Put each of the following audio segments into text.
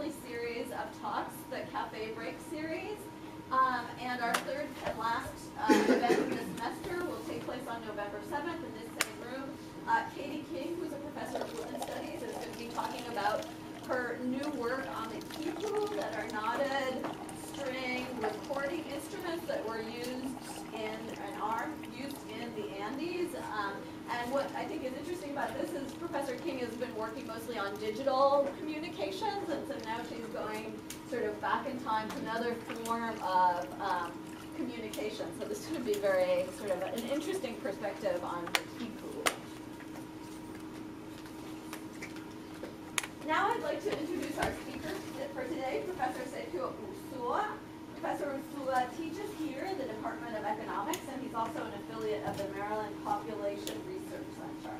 monthly series of talks, the Café Break series. And our third and last event of this semester will take place on November 7th in this same room. Katie King, who's a professor of women's studies, is going to be talking about her new work on the kipu, that are knotted string recording instruments that were used in the Andes. And what I think is interesting about this is Professor King has been working mostly on digital communications, and so now she's going sort of back in time to another form of communication. So this would be very sort of an interesting perspective on the kipu. Now I'd like to introduce our speaker for today, Professor Sergio Urzúa. Professor Urzúa teaches here in the Department of Economics, and he's also an affiliate of the Maryland Population Research Center.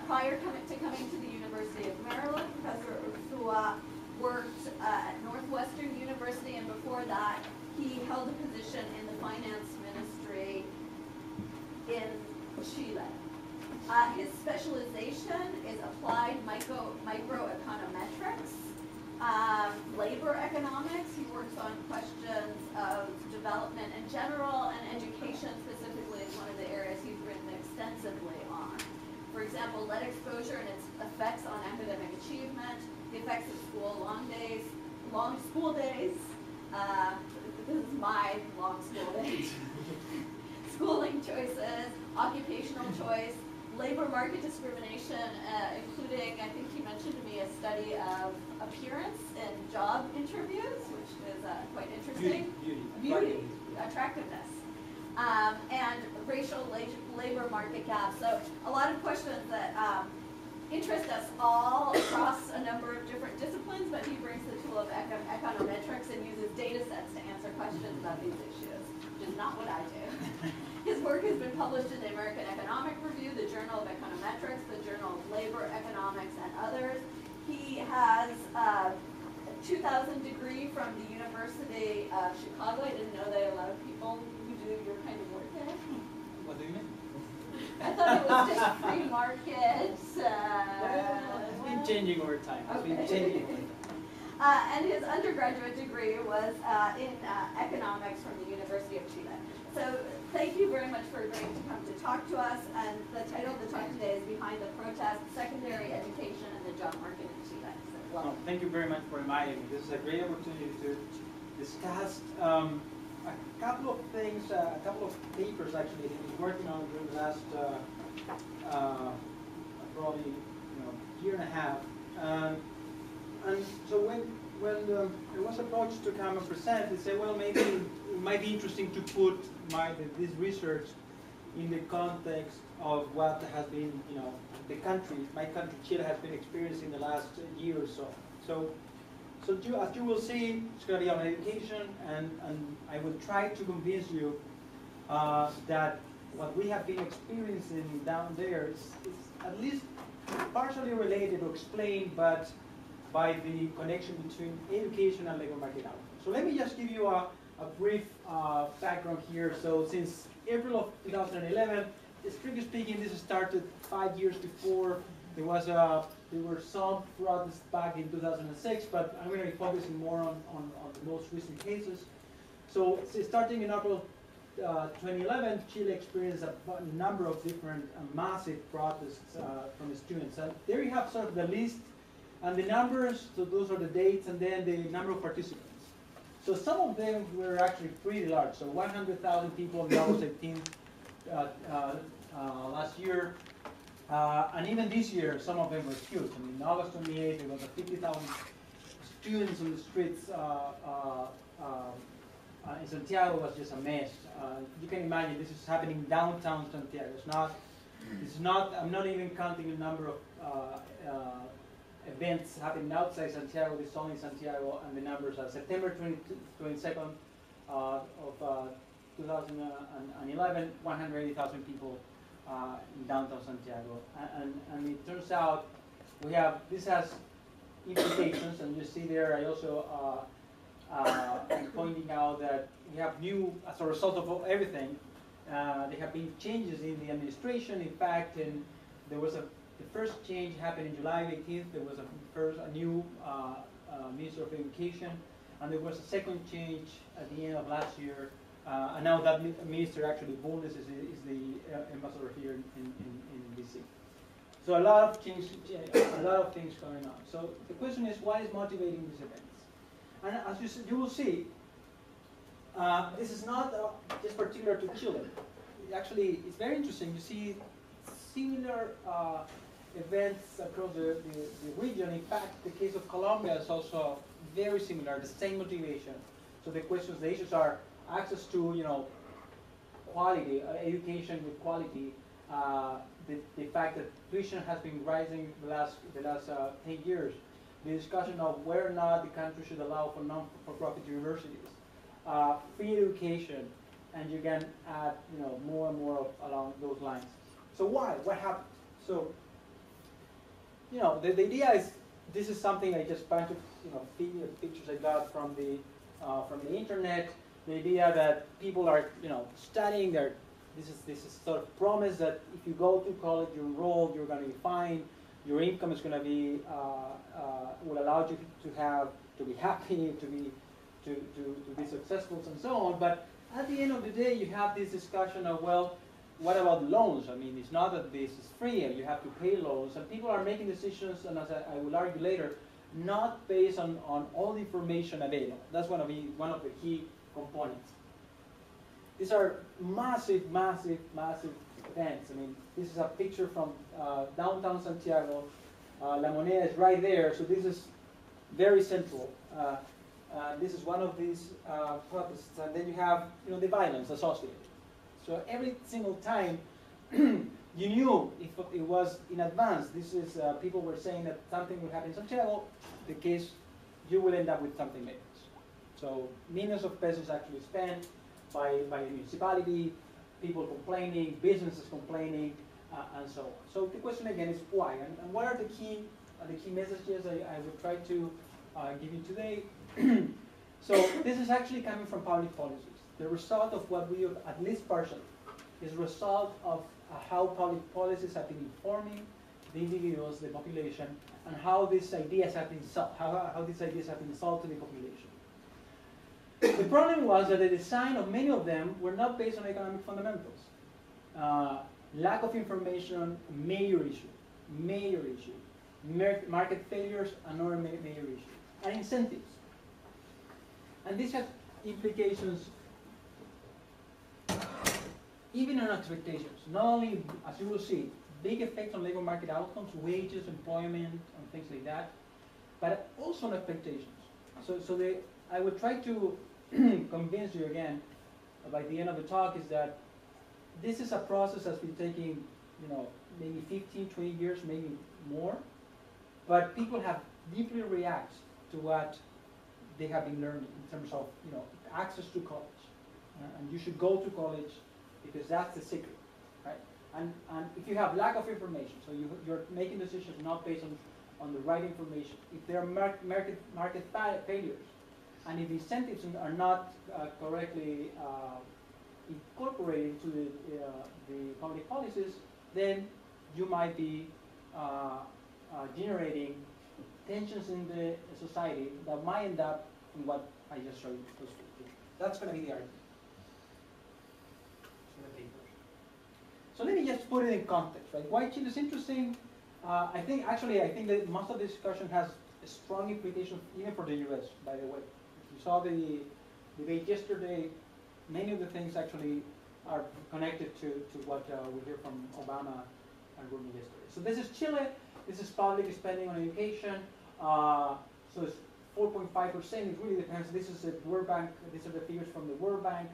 Prior to coming to the University of Maryland, Professor Urzúa worked at Northwestern University, and before that, he held a position in the Finance Ministry in Chile. His specialization is applied microeconometrics, labor economics. He works on questions of development in general, and education specifically is one of the areas he's written extensively on. For example, lead exposure and its effects on academic achievement, the effects of long school days. This is my long school days. Schooling choices, occupational choice, labor market discrimination, including, I think he mentioned to me, a study of appearance in job interviews, which is quite interesting. Beauty, attractiveness, and racial labor market gaps. So a lot of questions that interest us all across a number of different disciplines, but he brings the tool of econometrics and uses data sets to answer questions about these issues, which is not what I do. His work has been published in the American Economic Review, the Journal of Econometrics, the Journal of Labor Economics, and others. He has a 2000 degree from the University of Chicago. I didn't know that a lot of people who do your kind of work there. What do you mean? I thought it was just free market. It's been changing over time. It's been changing over time. And his undergraduate degree was in economics from the University of Chile. So thank you very much for agreeing to come to talk to us. And the title of the talk today is Behind the Protest, Secondary Education and the Job Market in Chile. So welcome. Thank you very much for inviting me. This is a great opportunity to discuss a couple of things, a couple of papers actually that I've been working on during the last probably year and a half. And so when I was approached to come and present, they said, well, maybe it might be interesting to put this research in the context of what has been, my country, Chile, has been experiencing the last year or so. So as you will see, it's going to be on education, and I will try to convince you that what we have been experiencing down there is at least partially related or explained, but by the connection between education and labor market outcome. So let me just give you a brief background here. So since April of 2011, strictly speaking, this started 5 years before. There were some protests back in 2006, but I'm going to be focusing more on the most recent cases. So starting in April 2011, Chile experienced a number of different massive protests from the students. And there you have sort of the list and the numbers, so those are the dates, and then the number of participants. So some of them were actually pretty large. So 100,000 people in August 18th last year. And even this year, some of them were huge. I mean, August 28th, there was 50,000 students on the streets in Santiago. Was just a mess. You can imagine this is happening downtown Santiago. I'm not even counting the number of events happening outside Santiago. This is only Santiago, and the numbers are September 22nd of 2011, 180,000 people in downtown Santiago, and it turns out this has implications, and you see there I also am pointing out that we have as a result of everything, there have been changes in the administration. In fact, there was the first change happened in July 18th. There was a new Minister of Education, and there was a second change at the end of last year, and now that minister actually, Boldness, is the ambassador here in DC. So a lot of change, a lot of things going on. So the question is, what is motivating these events? And as you will see, this is not just particular to Chile. Actually, it's very interesting. You see similar events across the region. In fact, the case of Colombia is also very similar, the same motivation. So the questions, the issues are access to, quality, education with quality, the fact that tuition has been rising the last 10 years, the discussion of whether or not the country should allow for non-for-profit universities, free education, and you can add more and more along those lines. So why? What happened? So the idea is, this is something I just bunch of pictures I got from the internet. The idea that people are studying their this is sort of promise that if you go to college, you enroll, you're going to be fine, your income is going to be will allow you to be happy, to be successful, and so on. But at the end of the day, you have this discussion of, well, what about loans? I mean, it's not that this is free and you have to pay loans, and people are making decisions, and as I will argue later, not based on all the information available. That's going to be one of the key components. These are massive, massive, massive events. I mean, this is a picture from downtown Santiago. La Moneda is right there, so this is very central. This is one of these protests, and then you have the violence associated. So every single time you knew if it was in advance. This is people were saying that something will happen in Santiago. The case, you will end up with something like this. So millions of pesos actually spent by the municipality, people complaining, businesses complaining, and so on. So the question again is why, and what are the key messages I would try to give you today. So this is actually coming from public policies. The result of what we have, at least partially, is a result of how public policies have been informing the individuals, the population, and how these ideas have been sold, how these ideas have been sold to the population. The problem was that the design of many of them were not based on economic fundamentals. Lack of information, major issue. Market failures, another major issue. And incentives. And this has implications even on expectations. Not only, as you will see, big effects on labor market outcomes, wages, employment, and things like that, but also on expectations. So I would try to convince you again by the end of the talk is that this is a process that's been taking, maybe 15, 20 years, maybe more, but people have deeply reacted to what they have been learning in terms of, access to college. And you should go to college because that's the secret, right? And if you have lack of information, so you're making decisions not based on the right information, if there are market failures, and if incentives are not correctly incorporated into the public policies, then you might be generating tensions in the society that might end up in what I just showed you. That's going to be the argument. So let me just put it in context, right? Why Chile is interesting? I think that most of the discussion has a strong implication even for the US, by the way. If you saw the debate yesterday, many of the things actually are connected to what we hear from Obama and Rubio yesterday. So this is Chile. This is public spending on education. So it's 4.5%. It really depends. This is the World Bank. These are the figures from the World Bank.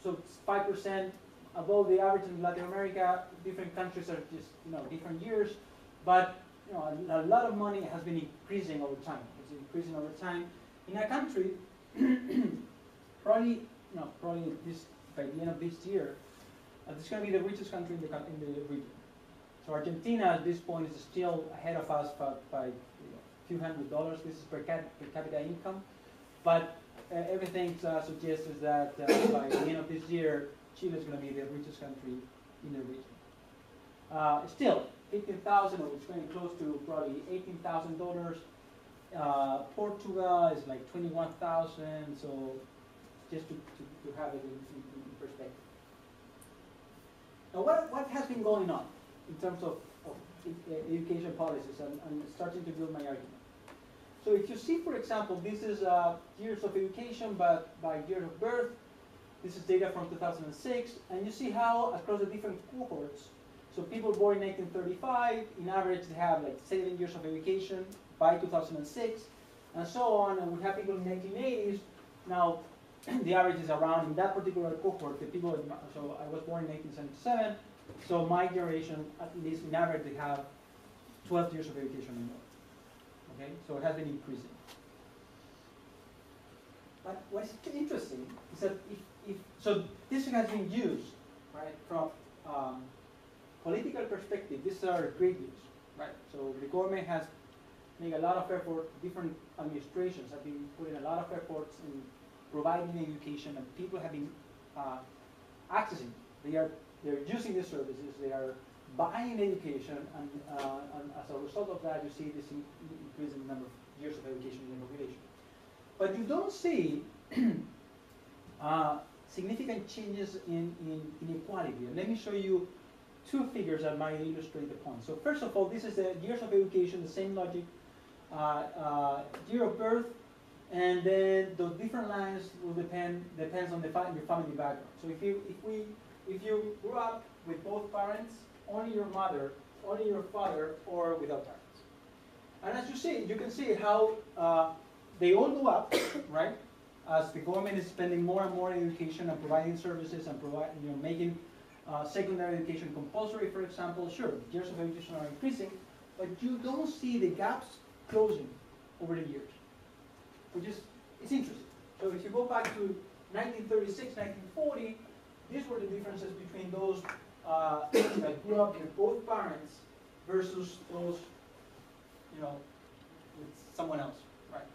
So it's 5% above the average in Latin America. Different countries are just different years, but a lot of money has been increasing over time. It's increasing over time in a country. probably this by the end of this year, this is going to be the richest country in the region. So Argentina at this point is still ahead of us by a few $100. This is per capita income, but everything suggests is that by the end of this year, Chile is going to be the richest country in the region. Still, 15,000, or it's going close to probably $18,000 Portugal is like 21,000, so just to have it in perspective. Now, what has been going on in terms of education policies, and I'm starting to build my argument. So if you see, for example, this is years of education, but by year of birth. This is data from 2006, and you see how across the different cohorts, so people born in 1935, in average they have like 7 years of education by 2006, and so on, and we have people in the 1980s. Now, the average is around, in that particular cohort, the people, so I was born in 1977, so my generation, at least in average, they have 12 years of education or more. Okay, so it has been increasing. But what's interesting is that so this has been used, right, from political perspective. These are great news, right? So the government has made a lot of effort. Different administrations have been putting a lot of efforts in providing education, and people have been accessing. They're using these services. They are buying education, and as a result of that, you see this increase in the number of years of education in the population. But you don't see significant changes in inequality. And let me show you two figures that might illustrate the point. So first of all, this is the years of education, the same logic, year of birth, and then the different lines will depends on your family background. So if you grew up with both parents, only your mother, only your father, or without parents. And as you see, you can see how they all go up, right? As the government is spending more and more on education and providing services and making secondary education compulsory, for example. Sure, years of education are increasing, but you don't see the gaps closing over the years, which is it's interesting. So if you go back to 1936, 1940, these were the differences between those that grew up with both parents versus those, with someone else, right?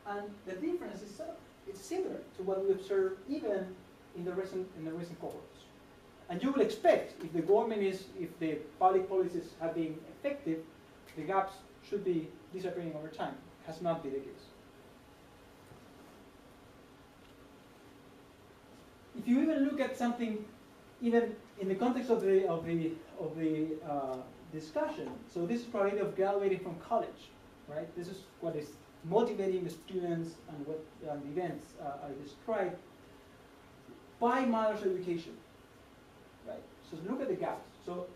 And the difference is it's similar to what we observe even in the recent cohorts. And you will expect if the public policies have been effective, the gaps should be disappearing over time. It has not been the case. If you even look at something, even in the context of the discussion, so this is probability of graduating from college, right? This is what is motivating the students and what the events I described by mother's education, right? So look at the gaps. So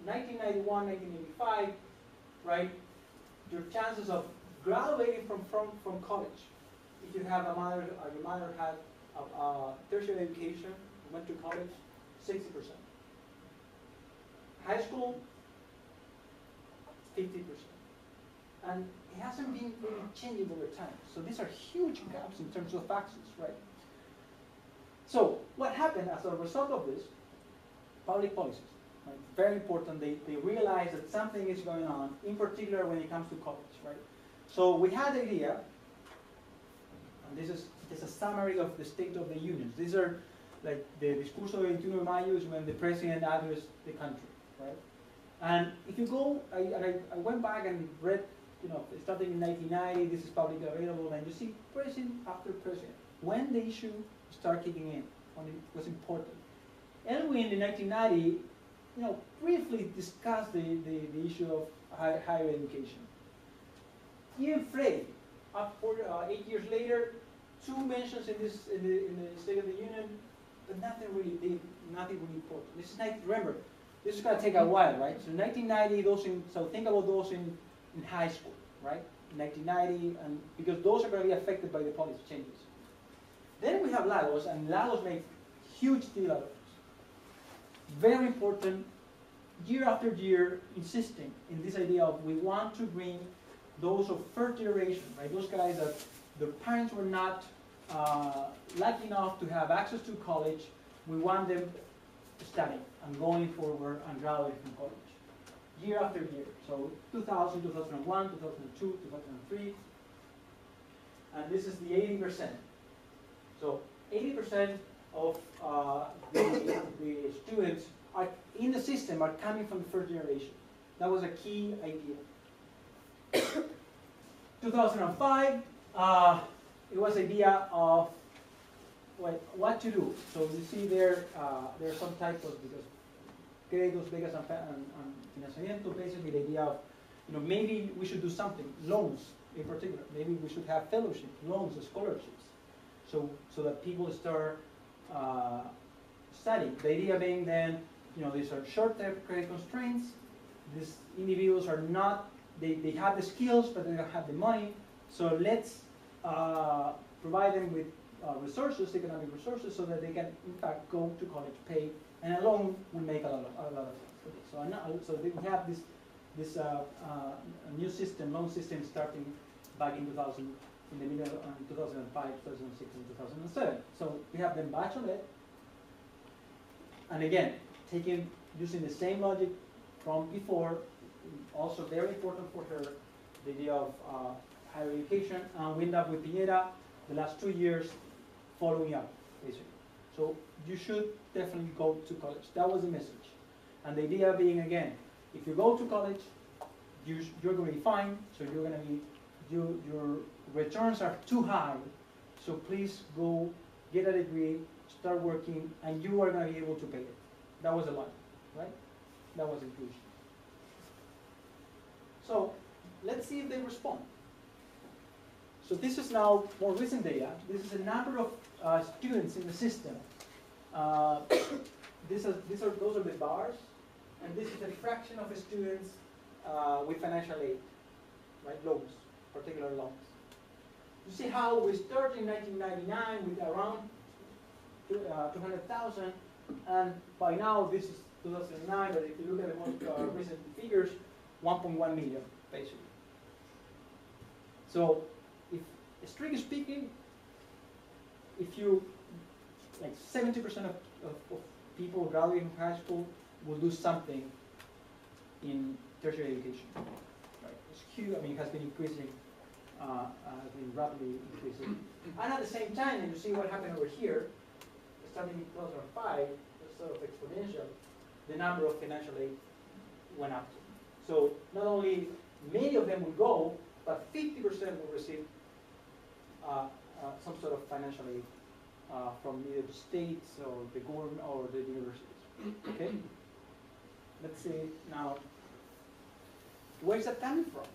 1991, 1985, right? Your chances of graduating from college, if you have your mother had a tertiary education, went to college, 60%. High school, 50%. And it hasn't been really changing over time. So these are huge gaps in terms of access, right? So what happened as a result of this? Public policies, right? Very important. They realize that something is going on, in particular when it comes to college, right? So we had the idea, and this is just a summary of the State of the Union. These are like the Discurso de 21 de Mayo is when the president addressed the country, right? And if you go, I went back and read, starting in 1990, this is publicly available, and you see president after president. When the issue started kicking in, when it was important. Elwin in 1990, briefly discussed the issue of higher education. Ian Frey, 8 years later, 2 mentions in the State of the Union, but nothing really big, nothing really important. This is remember, this is going to take a while, right? So 1990, so think about those in high school, right? 1990, and because those are going to be affected by the policy changes. Then we have Lagos, and Lagos made huge deal out of this. Very important, year after year, insisting in this idea of we want to bring those of first generation, right? Those guys that their parents were not lucky enough to have access to college. We want them studying and going forward and graduating from college, year after year. So 2000, 2001, 2002, 2003, and this is the 80%. So 80% of the students are in the system are coming from the first generation. That was a key idea. 2005, it was idea of what to do. So you see there are some typos because créditos, becas, and financiamiento, basically the idea of, maybe we should do something, loans in particular. Maybe we should have fellowships, loans, scholarships, so that people start studying. The idea being then, these are short-term credit constraints. These individuals are not, they have the skills, but they don't have the money. So let's provide them with resources, economic resources, so that they can, in fact, go to college, pay, and a loan will make a lot of sense. So we have this new system, loan system, starting back in 2000, in the middle of 2005, 2006, and 2007. So we have them bachelorette, and again, using the same logic from before, also very important for her, the idea of higher education, and we end up with Piñera the last 2 years following up, basically. So you should definitely go to college. That was the message. And the idea being, again, if you go to college, you're going to be fine, so you're going to be, your returns are too high, so please go get a degree, start working, and you are going to be able to pay it. That was the logic, right? That was inclusion. So let's see if they respond. So this is now more recent data. This is the number of students in the system. Those are the bars, and this is the fraction of students with financial aid, right? Loans, particular loans. You see how we started in 1999 with around 200,000, and by now this is 2009. But if you look at the most recent figures, 1.1 million, basically. So, strictly speaking, if you, like 70% of people graduating from high school will do something in tertiary education. Right? It's huge. I mean, it has been increasing, has been rapidly increasing. And at the same time, and you see what happened over here, starting in 2005, it's sort of exponential, the number of financial aid went up. So not only many of them will go, but 50% will receive some sort of financial aid from either the states or the government or the universities. Okay? Let's see now, where's that coming from?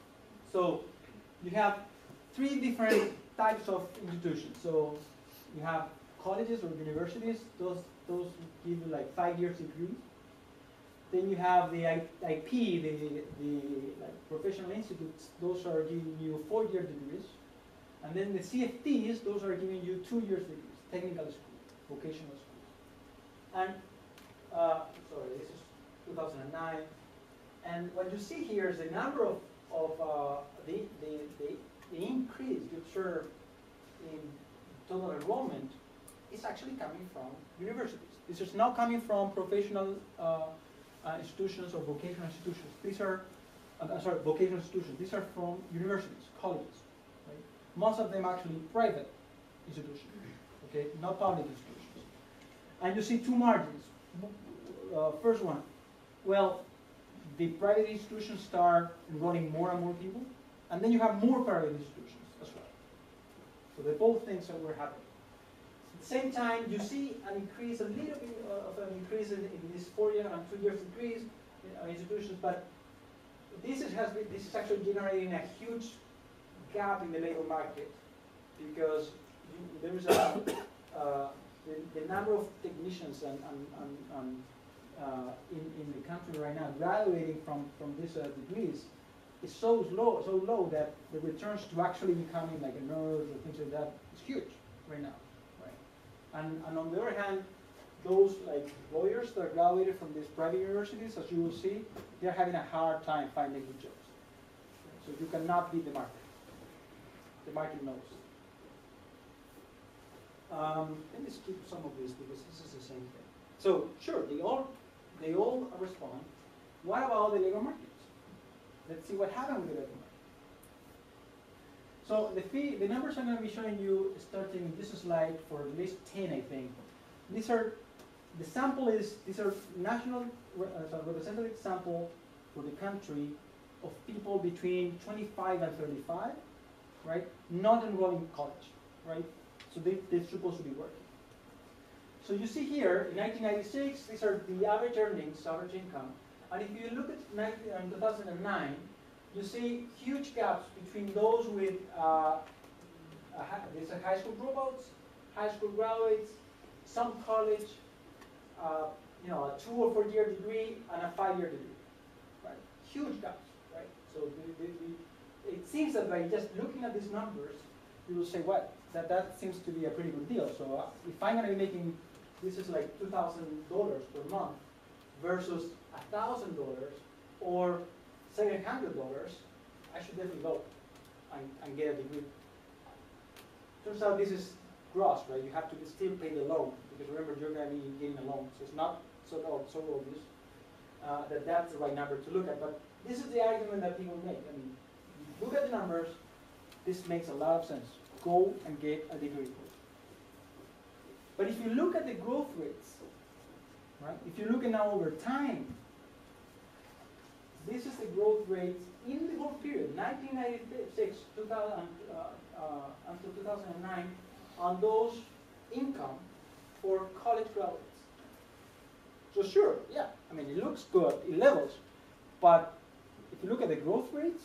So you have 3 different types of institutions. So you have colleges or universities. Those give you like 5 years degree. Then you have the IP, the like professional institutes. Those are giving you 4-year degrees. And then the CFTs, those are giving you 2 years degrees, technical schools, vocational schools. And, sorry, this is 2009. And what you see here is the number of the increase you observe in total enrollment is actually coming from universities. This is not coming from professional institutions or vocational institutions. These are, sorry, vocational institutions. These are from universities, colleges. Right? Most of them actually private institutions, okay, not public institutions. And you see 2 margins. First one, well, the private institutions start enrolling more and more people, and then you have more private institutions as well. So the both things were happening. At the same time, you see an increase, a little bit of an increase in these 4-year and 2 years increase in institutions, but this is actually generating a huge gap in the labor market, because there is the number of technicians in the country right now graduating from these degrees is so low that the returns to actually becoming like a nurse or things like that is huge right now. Right? And on the other hand, those like lawyers that graduated from these private universities, as you will see, they're having a hard time finding good jobs. So you cannot beat the market. The market knows. Let me skip some of this because this is the same thing. So sure, they all respond. What about the labor markets? Let's see what happened with the labor market. So the numbers I'm going to be showing you starting this slide for at least 10, I think. These are the sample is these are national representative sample for the country of people between 25 and 35, right? Not enrolling in college, right? So they're supposed to be working. So you see here, in 1996, these are the average earnings, average income. And if you look at 2009, you see huge gaps between those with these are high school dropouts, high school graduates, some college, you know, a 2 or 4 year degree and a 5-year degree, right? Huge gaps, right? So it seems that by just looking at these numbers, you will say, what? That seems to be a pretty good deal. So if I'm going to be making, this is like $2,000 per month versus $1,000 or $700, I should definitely go and get a degree. Turns out this is gross, right? You have to still pay the loan because remember you're going to be getting a loan, so it's not so obvious that that's the right number to look at. But this is the argument that people make. I mean, look at the numbers. This makes a lot of sense. Go and get a degree. But if you look at the growth rates, right? If you look at now over time, this is the growth rate in the whole period, 1996 until 2009, on those income for college graduates. So sure, yeah, I mean, it looks good, it levels, but if you look at the growth rates,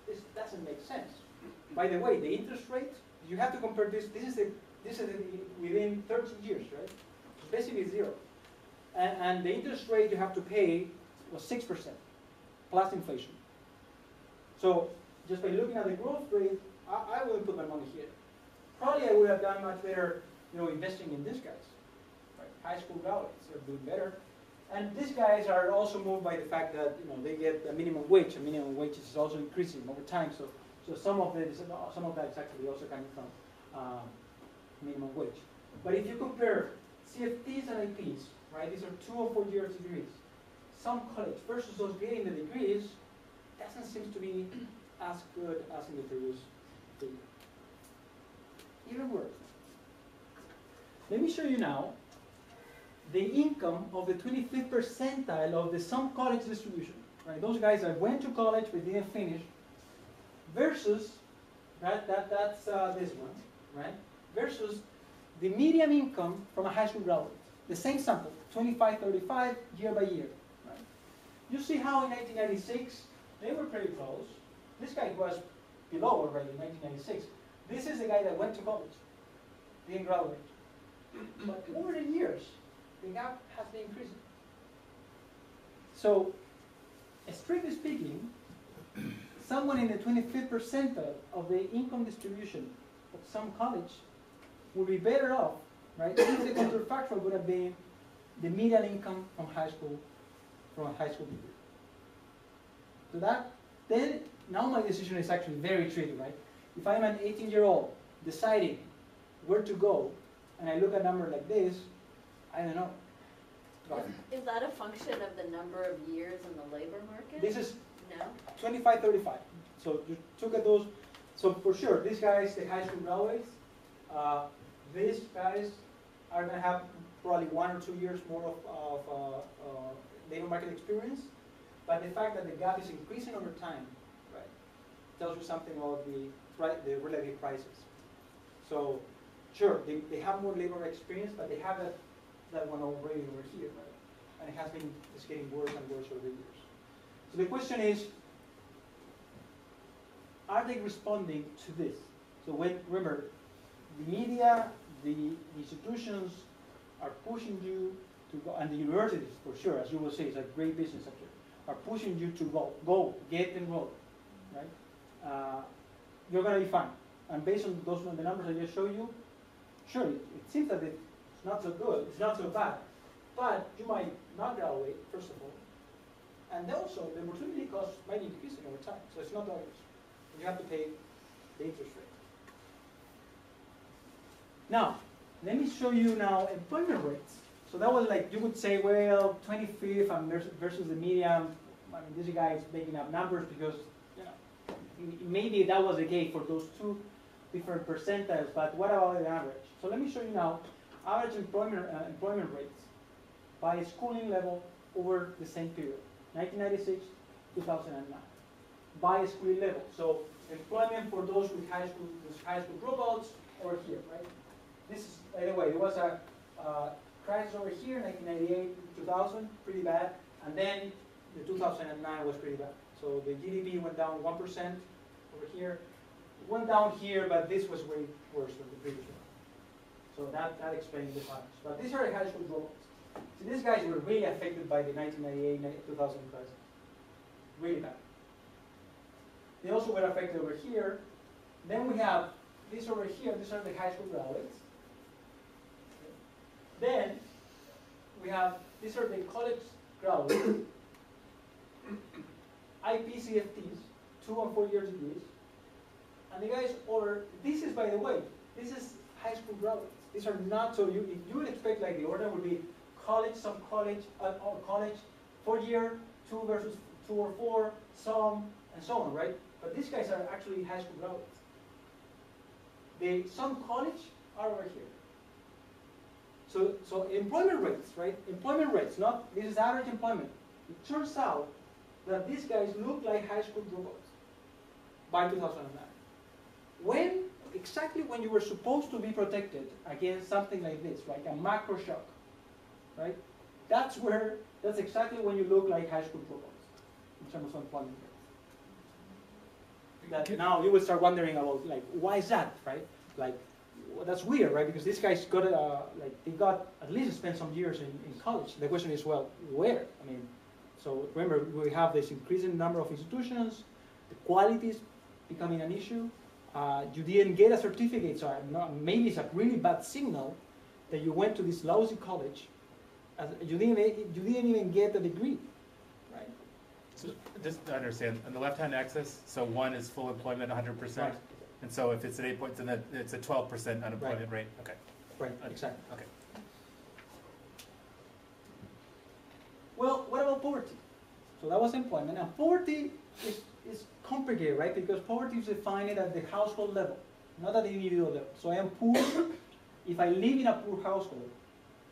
this doesn't make sense. By the way, the interest rate, you have to compare this. This is within 30 years, right? So basically zero. And the interest rate you have to pay was 6% plus inflation. So just by looking at the growth rate, I wouldn't put my money here. Probably I would have done much better, you know, investing in these guys. Right? High school graduates are doing better. And these guys are also moved by the fact that, you know, they get a minimum wage. A minimum wage is also increasing over time. So some of that is actually also coming from minimum wage. But if you compare CFTs and IPs, right, these are 2 or 4 year degrees. Some college versus those getting the degrees doesn't seem to be as good as in the previous video. Even worse. Let me show you now the income of the 25th percentile of the some college distribution. Right, those guys that went to college but didn't finish, versus that's this one, right? Versus the median income from a high school graduate. The same sample, 25, 35, year by year. Right? You see how in 1996 they were pretty close. This guy was below already in 1996. This is the guy that went to college, didn't graduate. But over the years, the gap has been increasing. So, strictly speaking, someone in the 25th percentile of the income distribution of some college would be better off, right, if the counterfactual would have been the median income from a high school degree. So then now my decision is actually very tricky, right? If I'm an 18-year-old deciding where to go, and I look at a number like this, I don't know. Is that a function of the number of years in the labor market? This is no. 25, 35. So you took at those. So for sure, these guys, the high school graduates, these guys are going to have probably 1 or 2 years more of labor market experience. But the fact that the gap is increasing over time, right, tells you something about the relative prices. So sure, they have more labor experience, but they have that one already over here, right? And it has been just getting worse and worse over the years. So the question is, are they responding to this? So remember, the media, the institutions are pushing you to go, and the universities, for sure, as you will see, it's a great business subject, are pushing you to go, get enrolled, right? You're going to be fine. And based on the numbers I just showed you, sure, it seems that it's not so good, it's not so bad, but you might not graduate, first of all, and also the opportunity cost might be increasing over time, so it's not obvious. You have to pay the interest rate. Now, let me show you now employment rates. So that was like, you would say, well, 25th and versus the median. I mean, this guy is making up numbers because, you know, maybe that was the case for those two different percentiles, but what about the average? So let me show you now average employment rates by schooling level over the same period, 1996, 2009. by school level. So employment for those with high school dropouts over here, right? This is, by the way, there was a crisis over here, 1998, 2000, pretty bad, and then the 2009 was pretty bad. So the GDP went down 1% over here. It went down here, but this was way worse than the previous one. So that explains the patterns. But these are the high school dropouts. So these guys were really affected by the 1998-2000 crisis. Really bad. They also were affected over here. Then we have this over here. These are the high school graduates. Then we have, these are the college graduates. IPCFTs, 2 and 4 year degrees. And the guys over, this is, by the way, this is high school graduates. These are not, so you would expect like the order would be college, some college, or college, 4 year, 2 versus 2 or 4, some, and so on, right? But these guys are actually high school graduates. Some college are over here. So employment rates, right? Employment rates, not, this is average employment. It turns out that these guys look like high school dropouts by 2009. Exactly when you were supposed to be protected against something like this, like a macro shock, right? That's exactly when you look like high school dropouts in terms of employment rates. That now you will start wondering about, like, why is that, right? Like, well, that's weird, right? Because these guys got, they got at least spent some years in college. The question is, well, where? I mean, so remember, we have this increasing number of institutions, the quality is becoming an issue. You didn't get a certificate, so maybe it's a really bad signal that you went to this lousy college. You didn't even get a degree, right? So just to understand, on the left-hand axis, so 1 is full employment, 100%. Right. And so if it's at 8 points, then it's a 12% unemployment rate. Okay. Right, exactly. Okay. Well, what about poverty? So that was employment. And poverty is complicated, right? Because poverty is defined at the household level, not at the individual level. So I am poor if I live in a poor household,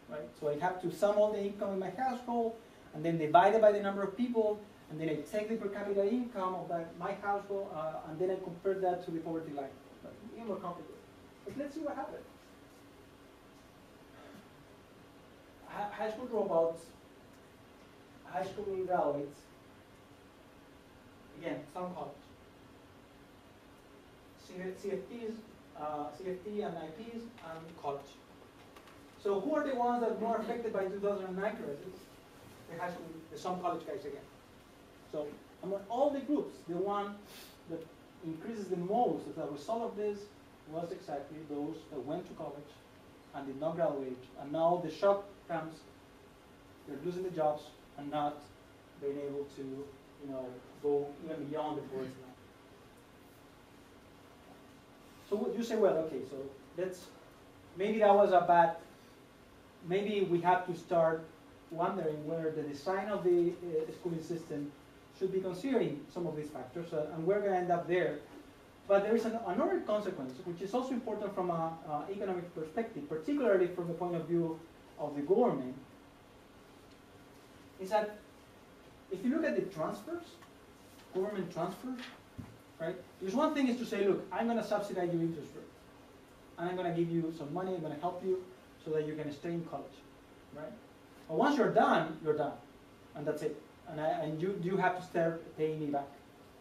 right? So I have to sum all the income in my household and then divide it by the number of people, and then I take the per capita income of my household, and then I compare that to the poverty line. But it's even more complicated. But let's see what happens. High school dropouts, high school graduates, again, some college. CFTs, CFT and IPs, and college. So who are the ones that are more affected by 2009 crisis? The high school, the some college guys again. So among all the groups, the one that increases the most as a result of this was exactly those that went to college and did not graduate, and now the shock comes, they're losing the jobs and not being able to, go even beyond the poverty line. So what you say, well, okay, so maybe that was a bad, maybe we have to start wondering whether the design of the schooling system should be considering some of these factors, and we're going to end up there. But there is another consequence, which is also important from an economic perspective, particularly from the point of view of the government, is that if you look at the transfers, government transfers, right? There's one thing is to say, look, I'm going to subsidize your interest rate, and I'm going to give you some money, I'm going to help you so that you can stay in college, right? But once you're done, and that's it. And you have to start paying me back.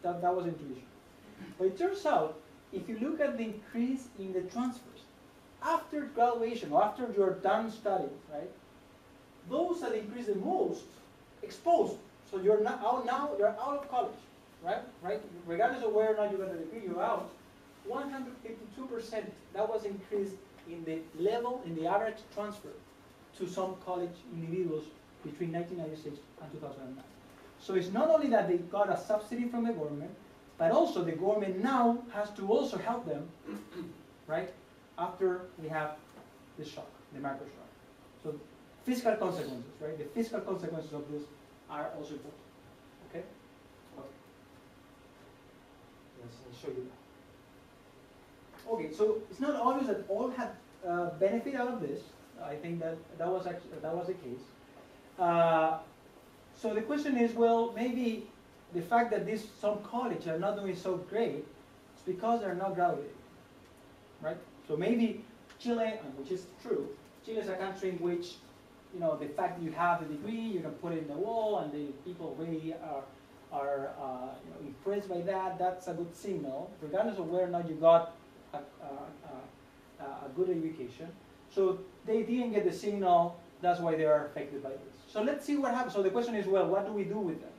That was intuition. But it turns out, if you look at the increase in the transfers, after graduation, or after you're done studying, right? Those that increase the most exposed. So you're now you're out of college, right? Regardless of whether or not you got a degree, you're out. 152%, that was increased in the level, in the average transfer to some college individuals between 1996 and 2009. So it's not only that they got a subsidy from the government, but also the government now has to also help them, right? After we have this shock, the macro shock. So fiscal consequences, right? The fiscal consequences of this are also important. Okay? Okay. Yes, I'll show you that. Okay, so it's not obvious that all had benefit out of this. I think that was the case. So the question is, well, maybe the fact that some colleges are not doing so great is because they're not graduating, right? So maybe Chile, and which is true, Chile is a country in which, you know, the fact that you have a degree, you can put it in the wall, and the people really are you know, impressed by that. That's a good signal, regardless of whether or not you got a good education. So they didn't get the signal. That's why they are affected by this. So let's see what happens. So the question is, well, what do we do with them?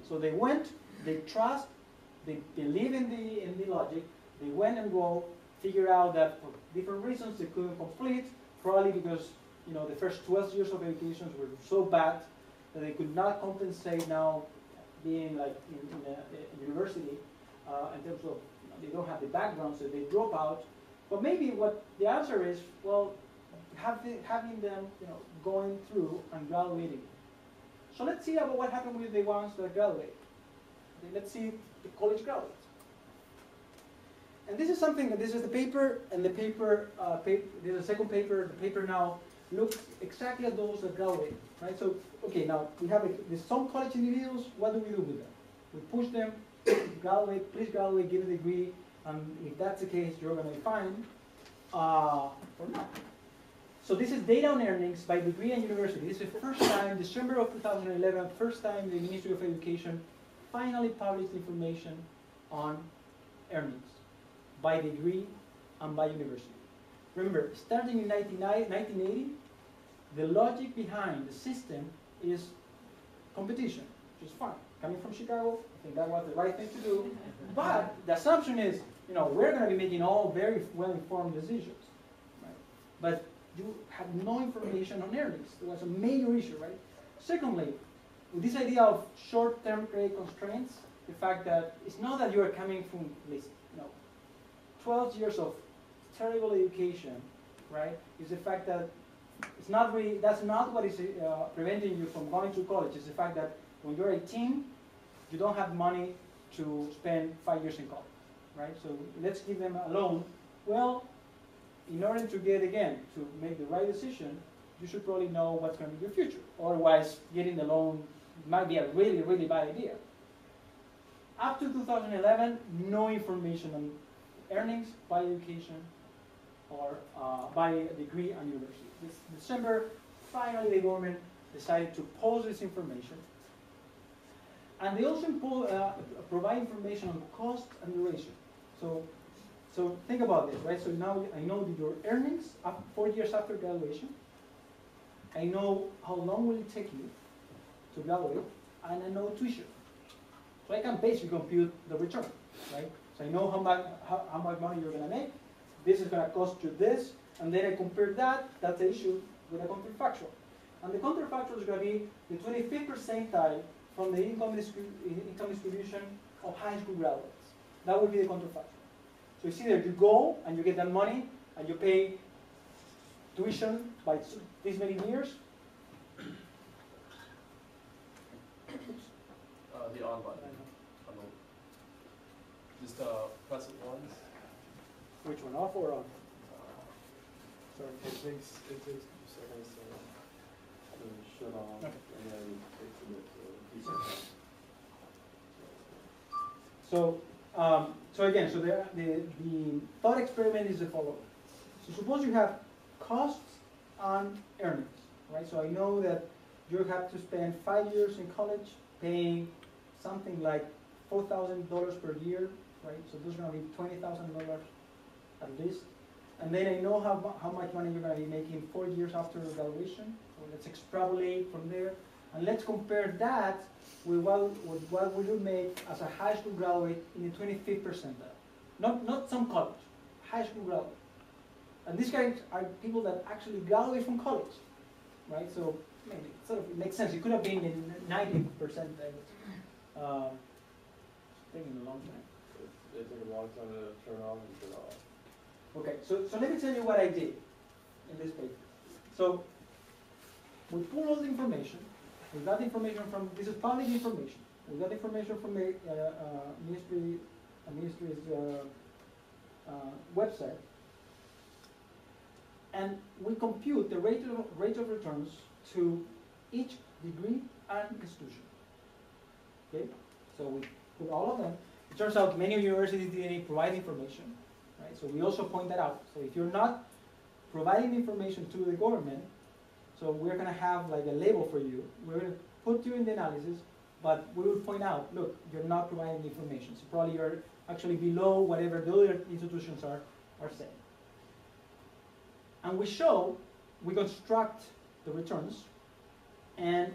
So they went, they trust, they believe in the logic. They went and go, figure out that for different reasons they couldn't complete, probably because, you know, the first 12 years of education were so bad that they could not compensate now being like in a university in terms of, you know, they don't have the background, so they drop out. But maybe what the answer is, well, having them, you know, going through and graduating. So let's see about what happened with the ones that graduate. Let's see the college graduates. And this is something, this is the paper, and the paper, this is the second paper. The paper now looks exactly at those that graduate, right? So, okay, now we have there's some college individuals. What do we do with them? We push them, graduate, please graduate, get a degree, and if that's the case, you're going to be fine, or not. So this is data on earnings by degree and university. This is the first time, December of 2011, first time the Ministry of Education finally published information on earnings by degree and by university. Remember, starting in 1980, the logic behind the system is competition, which is fine. Coming from Chicago, I think that was the right thing to do. But the assumption is, you know, we're going to be making all very well-informed decisions, right? But you have no information on earnings. It was a major issue, right? Secondly, with this idea of short-term credit constraints, the fact that it's not that you are coming from at least, you know, 12 years of terrible education, right? Is the fact that it's not really, that's not what is preventing you from going to college. It's the fact that when you're 18, you don't have money to spend 5 years in college, right? So let's give them a loan. Well, in order to get, again, to make the right decision, you should probably know what's going to be your future. Otherwise, getting the loan might be a really, really bad idea. Up to 2011, no information on earnings by education or by degree and university. This December, finally the government decided to post this information. And they also provide information on cost and duration. So think about this, right? So now I know your earnings 4 years after graduation. I know how long will it take you to graduate, and I know tuition. So I can basically compute the return, right? So I know how much money you're going to make. This is going to cost you this, and then I compare that. That's the issue with the counterfactual. And the counterfactual is going to be the 25th percentile from the income distribution of high school graduates. That would be the counterfactual. So it's either you go and you get that money and you pay tuition by this many years. The on button. Just press it once. Which one, off or on? Sorry, it takes 2 seconds to shut off, Okay. and then it takes a bit to reset. So again, so the thought experiment is the following. So suppose you have costs and earnings, right? So I know that you have to spend 5 years in college paying something like $4,000 per year, right? So those are going to be $20,000 at least. And then I know how much money you're going to be making 4 years after graduation. So let's extrapolate from there. And let's compare that with what would you make as a high school graduate in the 25th percentile. Not some college, high school graduate. And these guys are people that actually graduate from college, right? So maybe it sort of makes sense. It could have been in 90th percentile. Taking a long time. It took a long time to turn on and turn off. Okay, so let me tell you what I did in this paper. So we pull all the information. We got information from, this is public information. We got information from the ministry's website. And we compute the rate of returns to each degree and institution. Okay? So we put all of them. It turns out many universities didn't provide information, right? So we also point that out. So if you're not providing information to the government, so we're going to have like a label for you. We're going to put you in the analysis, but we will point out, look, you're not providing the information. So probably you're actually below whatever the other institutions are saying. And we construct the returns, and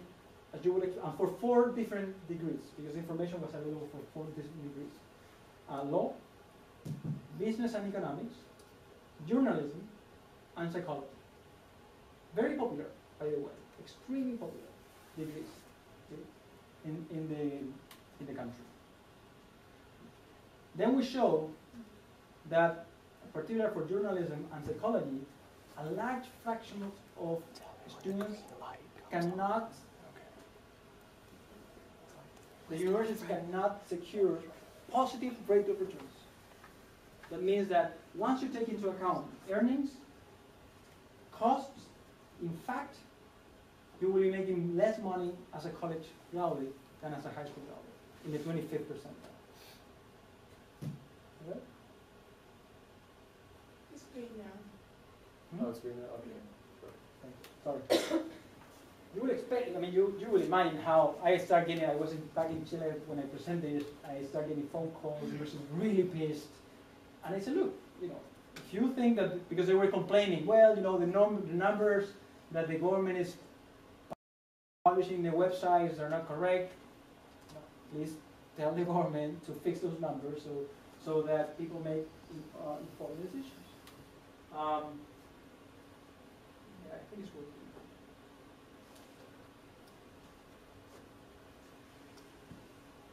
as you would expect, for 4 different degrees, because information was available for 4 different degrees. Law, business and economics, journalism, and psychology. Very popular, by the way, extremely popular degrees in the country. Then we show that, particularly for journalism and psychology, a large fraction of students cannot, the universities cannot secure positive rate of returns. That means that once you take into account earnings, costs, in fact, you will be making less money as a college graduate than as a high school graduate, in the 25th percentile. Okay? It's green now. Oh, it's green now? Okay. Sure. Thank you. Sorry. You would expect, I mean, you would imagine how I start getting, I was back in Chile when I presented, I started getting phone calls, the person was really pissed. And I said, look, you know, if you think that, because they were complaining, well, you know, the numbers that the government is publishing in their websites are not correct, please tell the government to fix those numbers so that people make informed decisions. Yeah, I think it's working.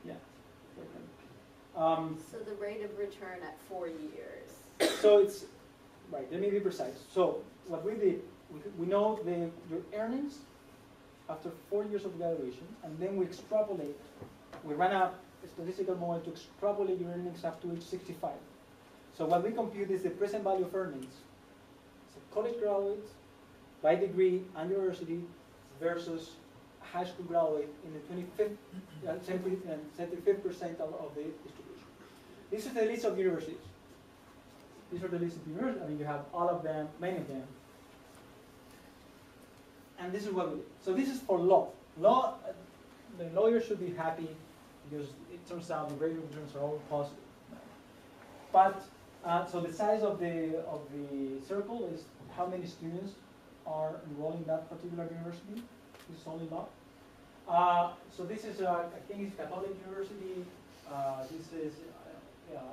Yeah. So the rate of return at 4 years. So it's, right, let me be precise. So what we did, we know your earnings after 4 years of graduation, and then we extrapolate. We ran a statistical model to extrapolate your earnings up to age 65. So what we compute is the present value of earnings. So college graduates by degree and university versus high school graduate in the 75th percentile of the distribution. This is the list of universities. These are the list of universities. I mean, you have all of them, many of them. And this is what we did. So this is for law. Law, the lawyers should be happy because it turns out the rate of returns are all positive. But so the size of the circle is how many students are enrolled in that particular university. This is only law. So this is, I think it's Catholic University. This is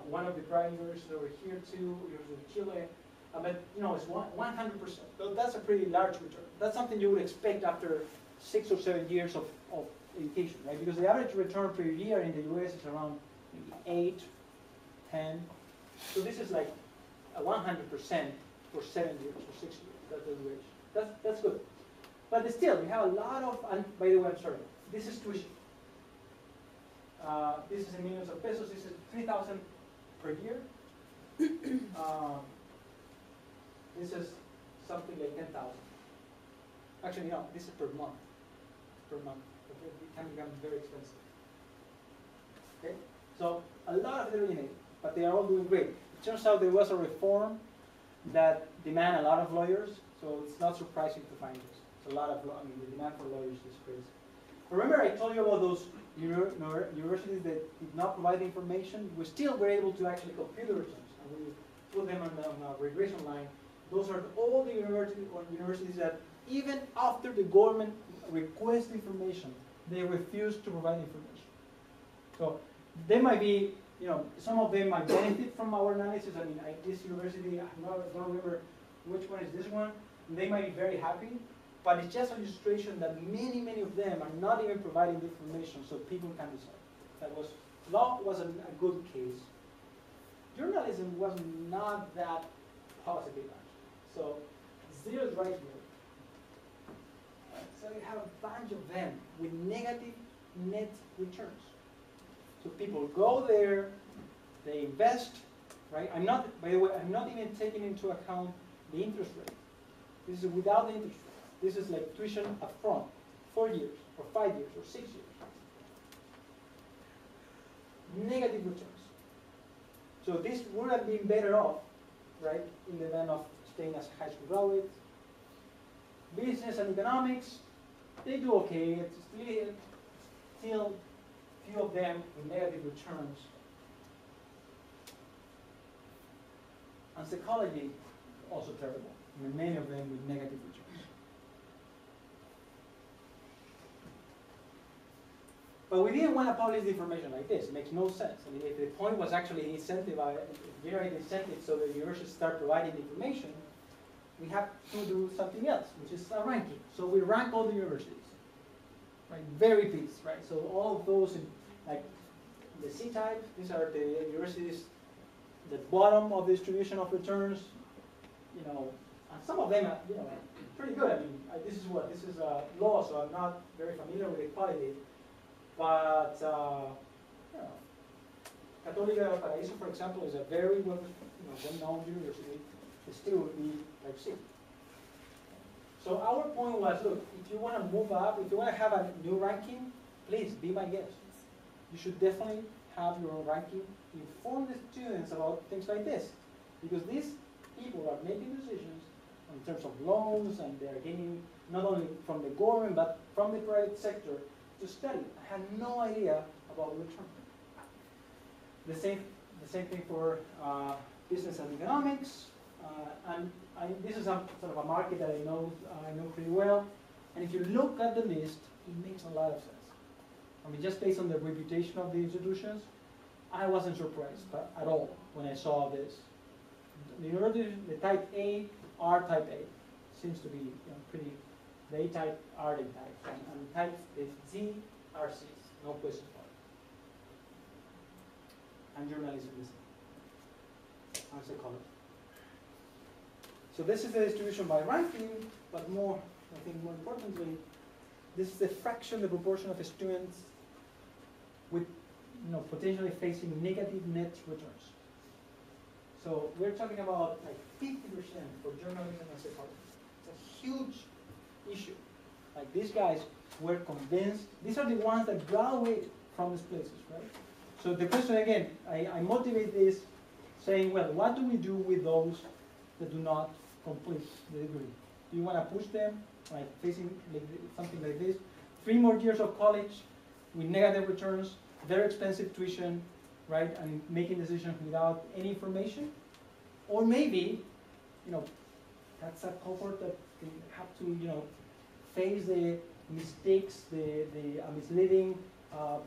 one of the private universities over here too, University of Chile. But you know, it's 100%. So that's a pretty large return. That's something you would expect after 6 or 7 years of education, right? Because the average return per year in the US is around maybe 8, 10. So this is like a 100% for 7 years or 6 years. That's the duration. That's good. But still, we have a lot of, and by the way, I'm sorry, this is tuition. This is in millions of pesos. This is 3,000 per year. This is something like 10,000. Actually, no, this is per month. Per month. Okay? It can become very expensive. Okay? So a lot of heterogeneity, but they are all doing great. It turns out there was a reform that demanded a lot of lawyers, so it's not surprising to find this. It's a lot of, I mean, the demand for lawyers is crazy. Remember I told you about those universities that did not provide information? We still were able to actually compute the returns, and we put them on a regression line. Those are all the universities that even after the government requests information, they refuse to provide information. So they might be, you know, some of them might benefit from our analysis. I mean, this university, I don't remember which one is this one. They might be very happy, but it's just an illustration that many, many of them are not even providing the information so people can decide. Law was a good case. Journalism was not that positive, actually. So 0 is right here. So you have a bunch of them with negative net returns. So people go there, they invest, right? By the way, I'm not even taking into account the interest rate. This is without the interest rate. This is like tuition up front, 4 years, or 5 years, or 6 years. negative returns. So this would have been better off, right, in the event of staying as high school graduates. Business and economics, they do okay. It's still few of them with negative returns. And psychology, also terrible. I mean, many of them with negative returns. But we didn't want to publish the information like this. It makes no sense. I mean, if the point was actually generate incentives so the universities start providing the information, we have to do something else, which is a ranking. So we rank all the universities, right? Very piece, right? So all of those, in, like the C-type, these are the universities, the bottom of the distribution of returns, you know, and some of them are, you know, pretty good. I mean, this is law, so I'm not very familiar with equality. But, you know, Católica Paraíso, for example, is a very well-known university. It still would be type C. So our point was, look, if you want to move up, if you want to have a new ranking, please be my guest. You should definitely have your own ranking. Inform the students about things like this. Because these people are making decisions in terms of loans, and they're getting not only from the government, but from the private sector to study. I had no idea about return. The same thing for business and economics. This is sort of a market that I know pretty well. And if you look at the list, it makes a lot of sense. I mean, just based on the reputation of the institutions, I wasn't surprised at all when I saw this. The universities, the type A are type A. Seems to be pretty. The A type are the type, and type Z are C's. No question about it. And journalism is and psychology. So this is the distribution by ranking, but I think more importantly, this is the fraction, the proportion of the students with potentially facing negative net returns. So we're talking about like 50% for journalism and psychology. It's a huge issue. Like these guys were convinced, these are the ones that graduated from these places, right? So the question again, I motivate this saying, well, what do we do with those that do not complete the degree? Do you want to push them, like facing something like this? 3 more years of college with negative returns, very expensive tuition, right? And making decisions without any information? Or maybe, that's a cohort that can have to, face the mistakes, the misleading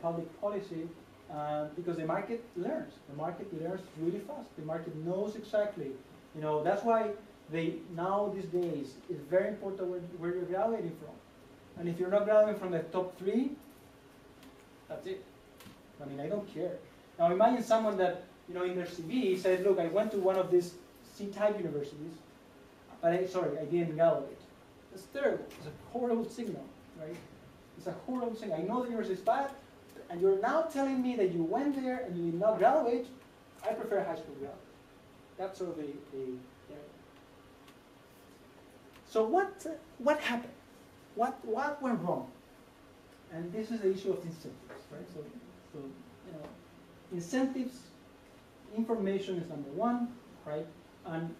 public policy, because the market learns. The market learns really fast. The market knows exactly. That's why now these days, it's very important where you're graduating from. And if you're not graduating from the top 3, that's it. I mean, I don't care. Now imagine someone that, in their CV says, look, I went to one of these C-type universities, but I didn't graduate. That's terrible. It's a horrible signal, right? It's a horrible signal. I know the university is bad, and you're now telling me that you went there and you did not graduate. I prefer high school graduate. That's sort of the So what happened? What went wrong? And this is the issue of incentives, right? So incentives, information is number 1, right? And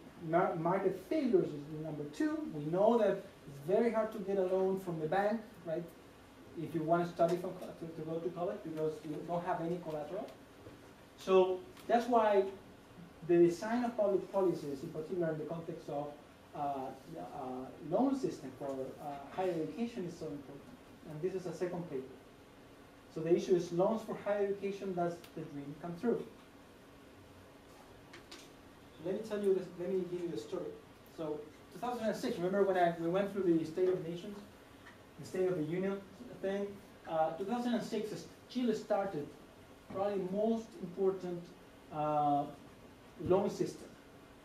market failures is number 2. We know that it's very hard to get a loan from the bank, right? If you want to study to go to college because you don't have any collateral. So that's why the design of public policies, in particular in the context of loan system for higher education, is so important. And this is a second paper. So the issue is loans for higher education, does the dream come true? So let me give you the story. So 2006, remember when we went through the State of Nations, the State of the Union thing? 2006, Chile started probably the most important loan system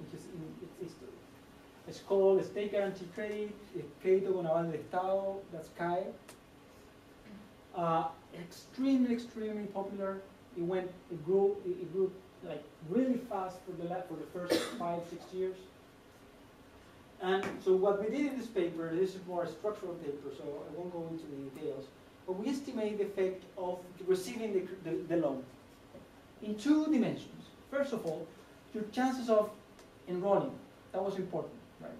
in its history. It's called State Guaranteed Credit, Crédito con Aval del Estado, that's CAE. Extremely popular. It grew like really fast for the first 5-6 years. And so what we did in this paper, this is more a structural paper, so I won't go into the details, but we estimate the effect of receiving the loan. in two dimensions. First of all, your chances of enrolling. That was important, right?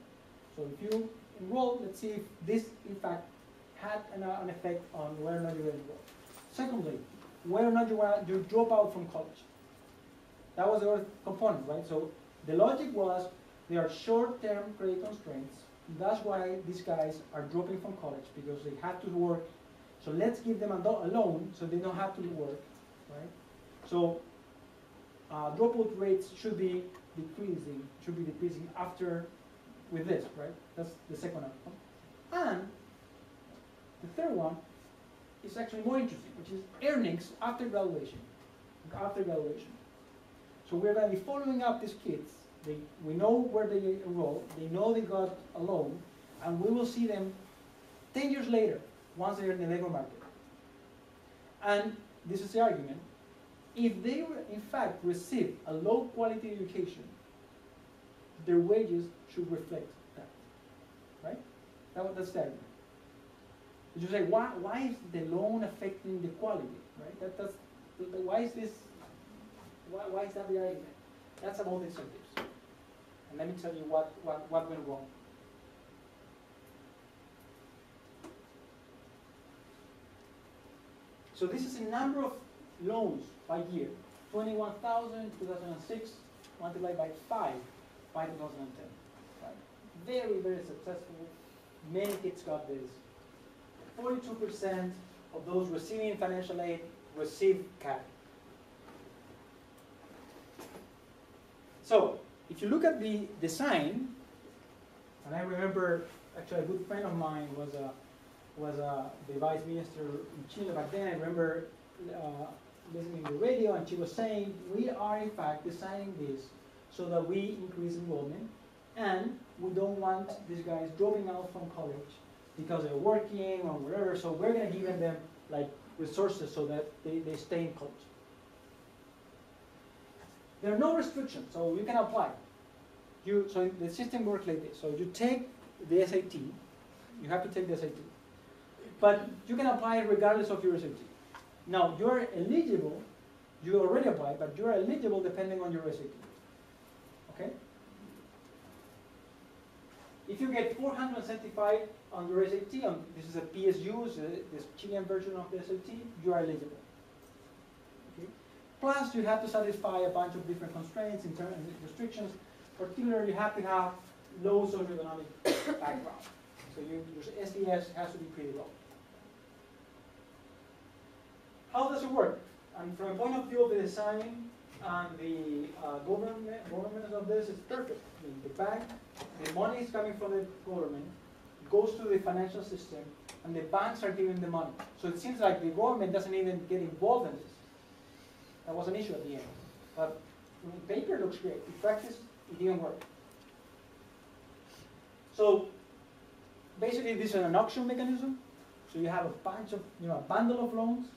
So if you enroll, let's see if this, in fact, had an effect on whether or not you will enroll. Secondly, whether or not you drop out from college. That was the other component, right? So the logic was there are short-term credit constraints. That's why these guys are dropping from college, because they had to work. So let's give them a loan so they don't have to work, right? So dropout rates should be decreasing after with this, right? That's the second outcome. And the third one is actually more interesting, which is earnings after graduation. So we're going to be following up these kids. We know where they enrolled, they know they got a loan, and we will see them 10 years later, once they're in the labor market. And this is the argument. If they were, in fact, receive a low quality education, their wages should reflect that, right? That's the argument. You say, why is the loan affecting the quality, right? Why is this? Why is that the argument? That's about incentives. And let me tell you what went wrong. So this is a number of loans by year. 21,000, 2006, multiplied by 5 by 2010. Right? Very, very successful. Many kids got this. 42% of those receiving financial aid receive CAD. So, if you look at the design, and I remember actually a good friend of mine was the vice minister in Chile back then. I remember listening to the radio, and she was saying, we are in fact designing this so that we increase enrollment, and we don't want these guys dropping out from college because they're working or whatever, so we're going to give them like resources so that they stay in college. There are no restrictions, so you can apply. So the system works like this. So you take the SAT, you have to take the SAT, but you can apply regardless of your SAT. Now, you're eligible, you already applied, but you're eligible depending on your SAT. Okay? If you get 475 on your SAT, this is a PSU, this Chilean version of the SAT, you are eligible. Okay? Plus, you have to satisfy a bunch of different constraints and restrictions. Particularly, you have to have low socioeconomic background. So your SDS has to be pretty low. How does it work? And from a point of view of the design and the government of this, it's perfect. I mean, the bank, the money is coming from the government, goes to the financial system, and the banks are giving the money. So it seems like the government doesn't even get involved in this. That was an issue at the end. But on paper, it looks great. In practice, it didn't work. So basically, this is an auction mechanism. So you have a bunch of, a bundle of loans,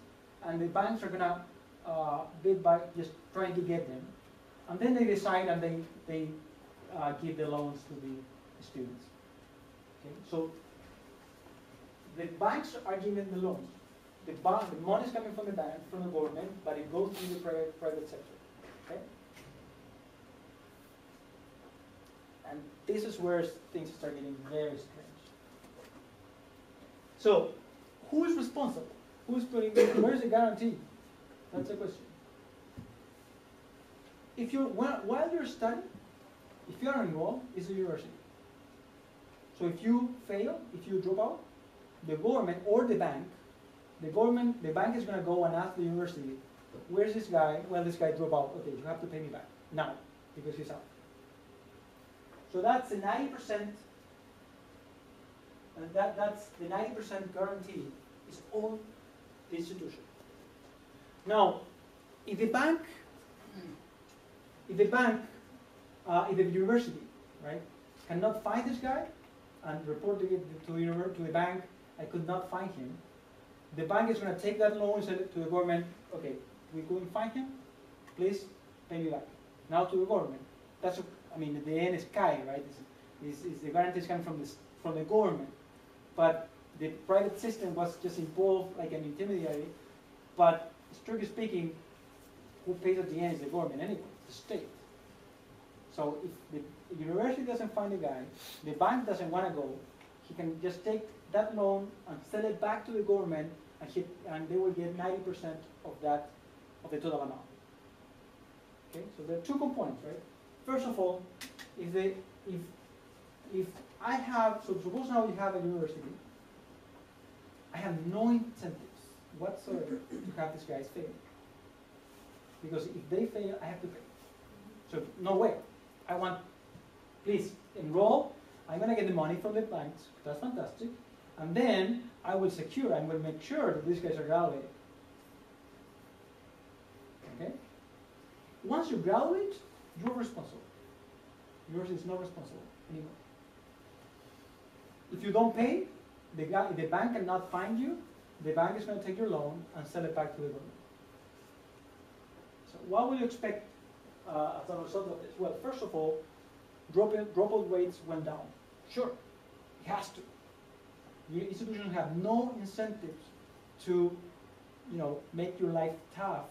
and the banks are gonna bid by just trying to get them, and then they decide and they give the loans to the students. Okay, so the banks are giving the loans. The money is coming from the bank, from the government, but it goes to the private sector. Okay, and this is where things start getting very strange. So, who is responsible? Who's putting this? Where's the guarantee? That's the question. If you're while you're studying, if you are enrolled, it's the university. So if you fail, if you drop out, the government or the bank is going to go and ask the university, where's this guy? Well, this guy dropped out. Okay, you have to pay me back now because he's out. So that's the 90%, and that's the 90% guarantee is on the institution. Now, if the university, right, cannot find this guy and report to the bank, I could not find him, the bank is going to take that loan and send it to the government. Okay, we couldn't find him. Please pay me back. Now to the government. At the end is Kai, right? Is the guarantee is coming from the government, but the private system was just involved like an intermediary. But strictly speaking, who pays at the end is the government anyway, the state. So if the university doesn't find a guy, the bank doesn't want to go, he can just take that loan and sell it back to the government, and they will get 90% of the total amount. Okay, so there are two components, right? First of all, if I have, so suppose now you have a university, I have no incentives whatsoever to have these guys fail. Because if they fail, I have to pay. So no way. I want, please enroll, I'm going to get the money from the banks, that's fantastic, and then I will make sure that these guys are graduated. Okay? Once you graduate, you're responsible. Yours is not responsible anymore. If you don't pay, the bank cannot find you, the bank is going to take your loan and sell it back to the government. So what will you expect as a result of this? Well, first of all, dropout rates went down. Sure, it has to. Your institutions have no incentives to, make your life tough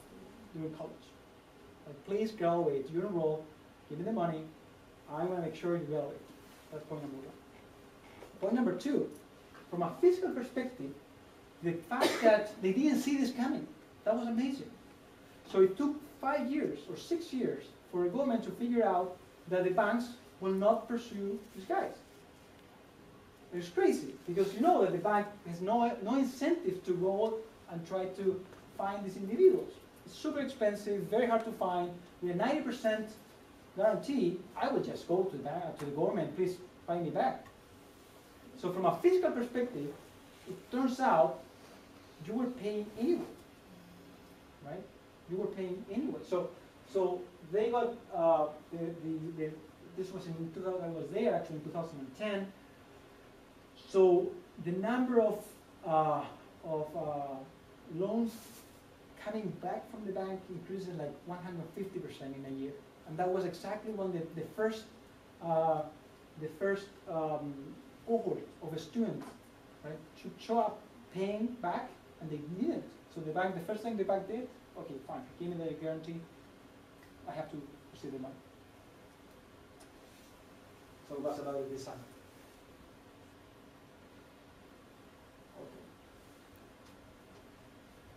during college. Like, please graduate. You enroll, give me the money. I'm going to make sure you graduate. That's point number one. Point number two, from a fiscal perspective, the fact that they didn't see this coming, that was amazing. So it took 5 years or 6 years for the government to figure out that the banks will not pursue these guys. It's crazy, because you know that the bank has no incentive to go and try to find these individuals. It's super expensive, very hard to find. With a 90% guarantee, I would just go to the government, please find me back. So from a fiscal perspective, it turns out you were paying anyway, right? You were paying anyway. So they got this was in 2000. I was there actually in 2010. So the number of loans coming back from the bank increases like 150% in a year, and that was exactly when the first cohort of students, right, should show up paying back, and they didn't. So the first thing the bank did, okay, fine, give me the guarantee, I have to receive the money. So that's about the design.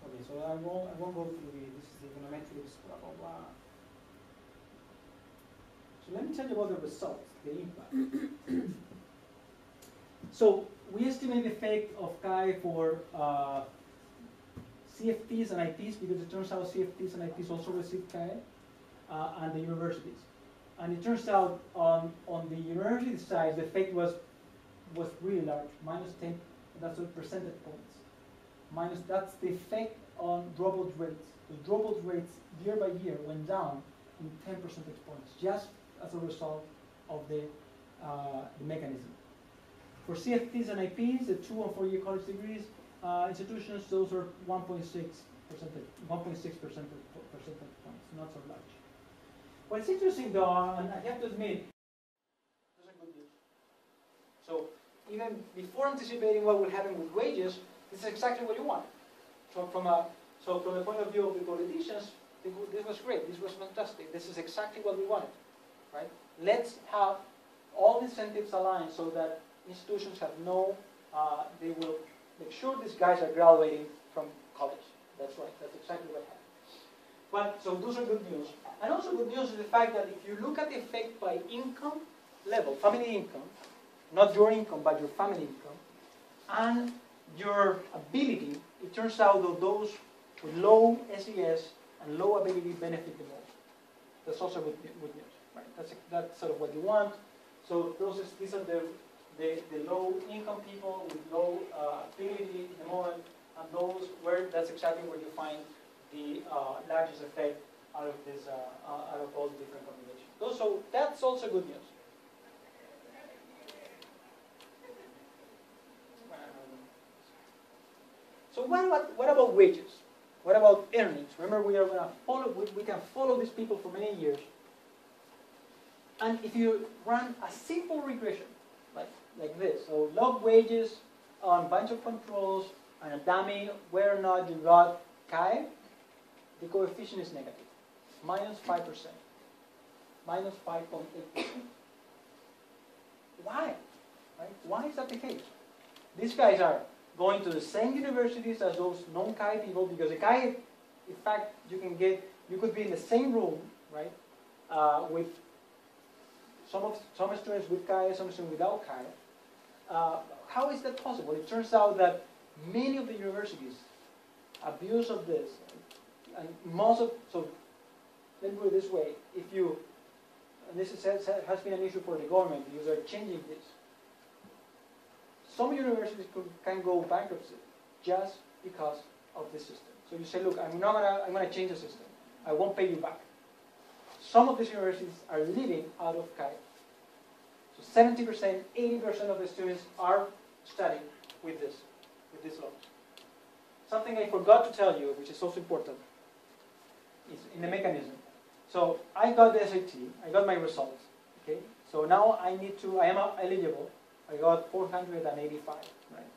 Okay, so I won't go through this is the econometrics, blah, blah, blah. So let me tell you about the results, the impact. So we estimate the effect of CAE for CFPs and IPs, because it turns out CFPs and IPs also receive CAE, and the universities. And it turns out on the university side, the effect was really large, -10, that's a percentage points. That's the effect on dropout rates. The dropout rates year by year went down in 10 percentage points, just as a result of the mechanism. For CFPs and IPs, the 2- and 4-year college degrees institutions, those are 1.6 percentage points, not so large. What's interesting though, and I have to admit, those are good news. So even before anticipating what will happen with wages, this is exactly what you want. So from the point of view of the politicians, this was great, this was fantastic, this is exactly what we wanted, right? Let's have all incentives aligned so that institutions have they will make sure these guys are graduating from college. That's right, that's exactly what happened. But, so those are good news. And also good news is the fact that if you look at the effect by income level, family income, not your income, but your family income, and your ability, it turns out that those with low SES and low ability benefit the most. That's also good news, right? That's sort of what you want. So these are the low income people with low ability at the moment, and those that's exactly where you find the largest effect out of this out of all the different combinations. So that's also good news. So what about wages? What about earnings? Remember, we are going to follow. We can follow these people for many years. And if you run a simple regression, like this, so log wages on a bunch of controls and a dummy whether or not you got CAE, the coefficient is negative. minus 5%, minus 5.8%. Why? Right? Why is that the case? These guys are going to the same universities as those non-Chi people, because the Chi, in fact, you could be in the same room, right, with some students with Chi, some students without Chi. How is that possible? It turns out that many of the universities abuse of this, and so let me put it this way: if you, and this has been an issue for the government because they're changing this. Some universities can go bankruptcy just because of this system. So you say, look, I'm gonna change the system. I won't pay you back. Some of these universities are living out of Chi. So 70%, 80% of the students are studying with this law. Something I forgot to tell you, which is also important, is in the mechanism. So I got the SAT, I got my results. Okay. So now I am eligible. I got 485, right?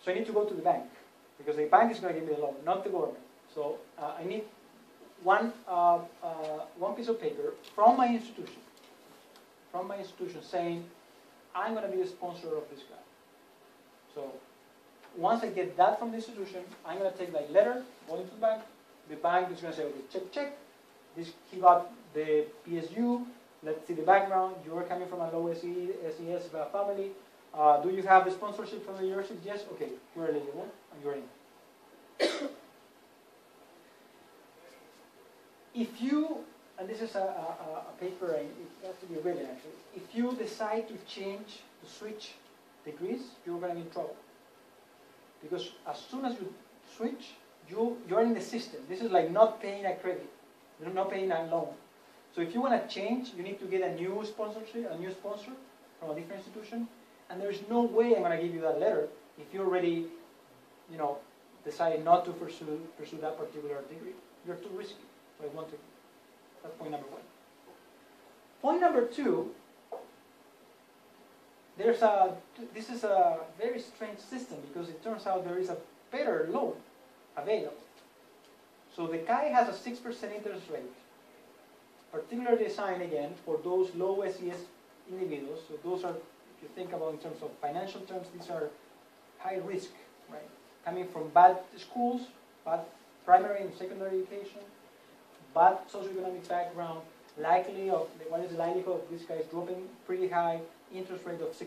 So I need to go to the bank, because the bank is going to give me the loan, not the government. So I need one piece of paper from my institution saying, I'm going to be the sponsor of this guy. So once I get that from the institution, I'm going to take that letter, go into the bank. The bank is going to say, okay, check. He got the PSU. Let's see the background. You are coming from a low SES family. Do you have the sponsorship from the university? Yes. Okay, we're eligible, and you're in. If you, and this is a paper, and it has to be written actually. If you decide to switch degrees, you're going to be in trouble. Because as soon as you switch, you're in the system. This is like not paying a credit. You're not paying a loan. So if you want to change, you need to get a new sponsor from a different institution. And there's no way I'm going to give you that letter if you already, decided not to pursue that particular degree. You're too risky. So I want to. That's point number one. Point number two. This is a very strange system, because it turns out there is a better loan available. So the Chi has a 6% interest rate, particularly designed again for those low SES individuals. So those are, if you think about in terms of financial terms, these are high risk, right? Coming from bad schools, bad primary and secondary education, bad socioeconomic background, what is the likelihood of these guys dropping pretty high interest rate of 6%.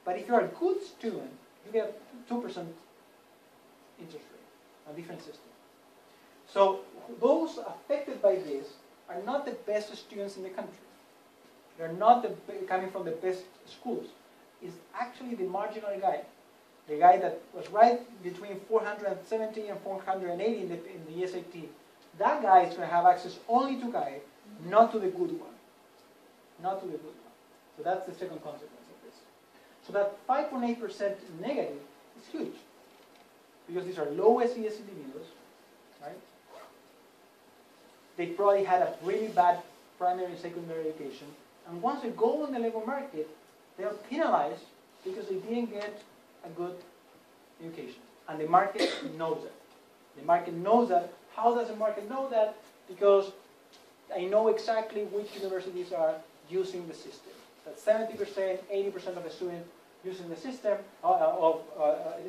But if you're a good student, you get 2% interest rate, a different system. So those affected by this are not the best students in the country. They're not coming from the best schools. It's actually the marginal guy, the guy that was right between 470 and 480 in the SAT. That guy is going to have access only to Chi, not to the good one. Not to the good one. So that's the second consequence of this. So that 5.8% negative is huge, because these are low SES individuals, right? They probably had a really bad primary and secondary education, and once they go on the labor market, they are penalized because they didn't get a good education. And the market knows that. The market knows that. How does the market know that? Because I know exactly which universities are using the system. That 70%, 80% of the students using the system of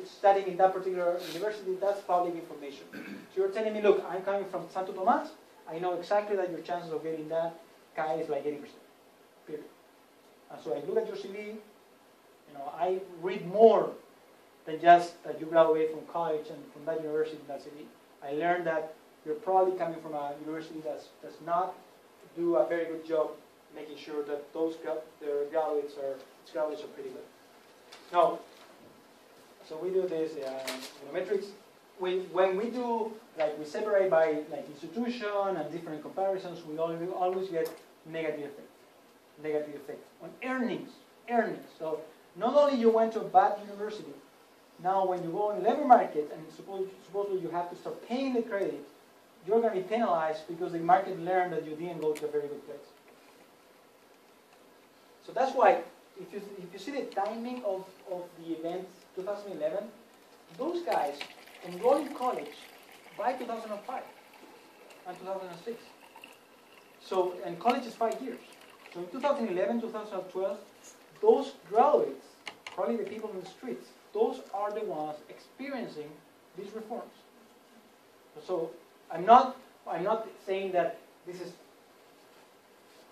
studying in that particular university, that's public information. So you're telling me, look, I'm coming from Santo Tomas. I know exactly that your chances of getting that Chi is like 80%. Period. And so I look at your CV. I read more than just that you graduate from college and from that university and that's it. I learned that you're probably coming from a university that does not do a very good job making sure that their graduates are pretty good. Now, so we do this metrics. When we do, we separate by institution and different comparisons, we always get negative effect on earnings. So not only you went to a bad university, now when you go in the labor market and supposedly you have to start paying the credit, you're going to be penalized because the market learned that you didn't go to a very good place. So that's why, if you see the timing of the events, 2011, those guys enrolled in college by 2005. and 2006. So, and college is 5 years. So in 2011, 2012, those graduates, probably the people in the streets, those are the ones experiencing these reforms. So I'm not saying that this is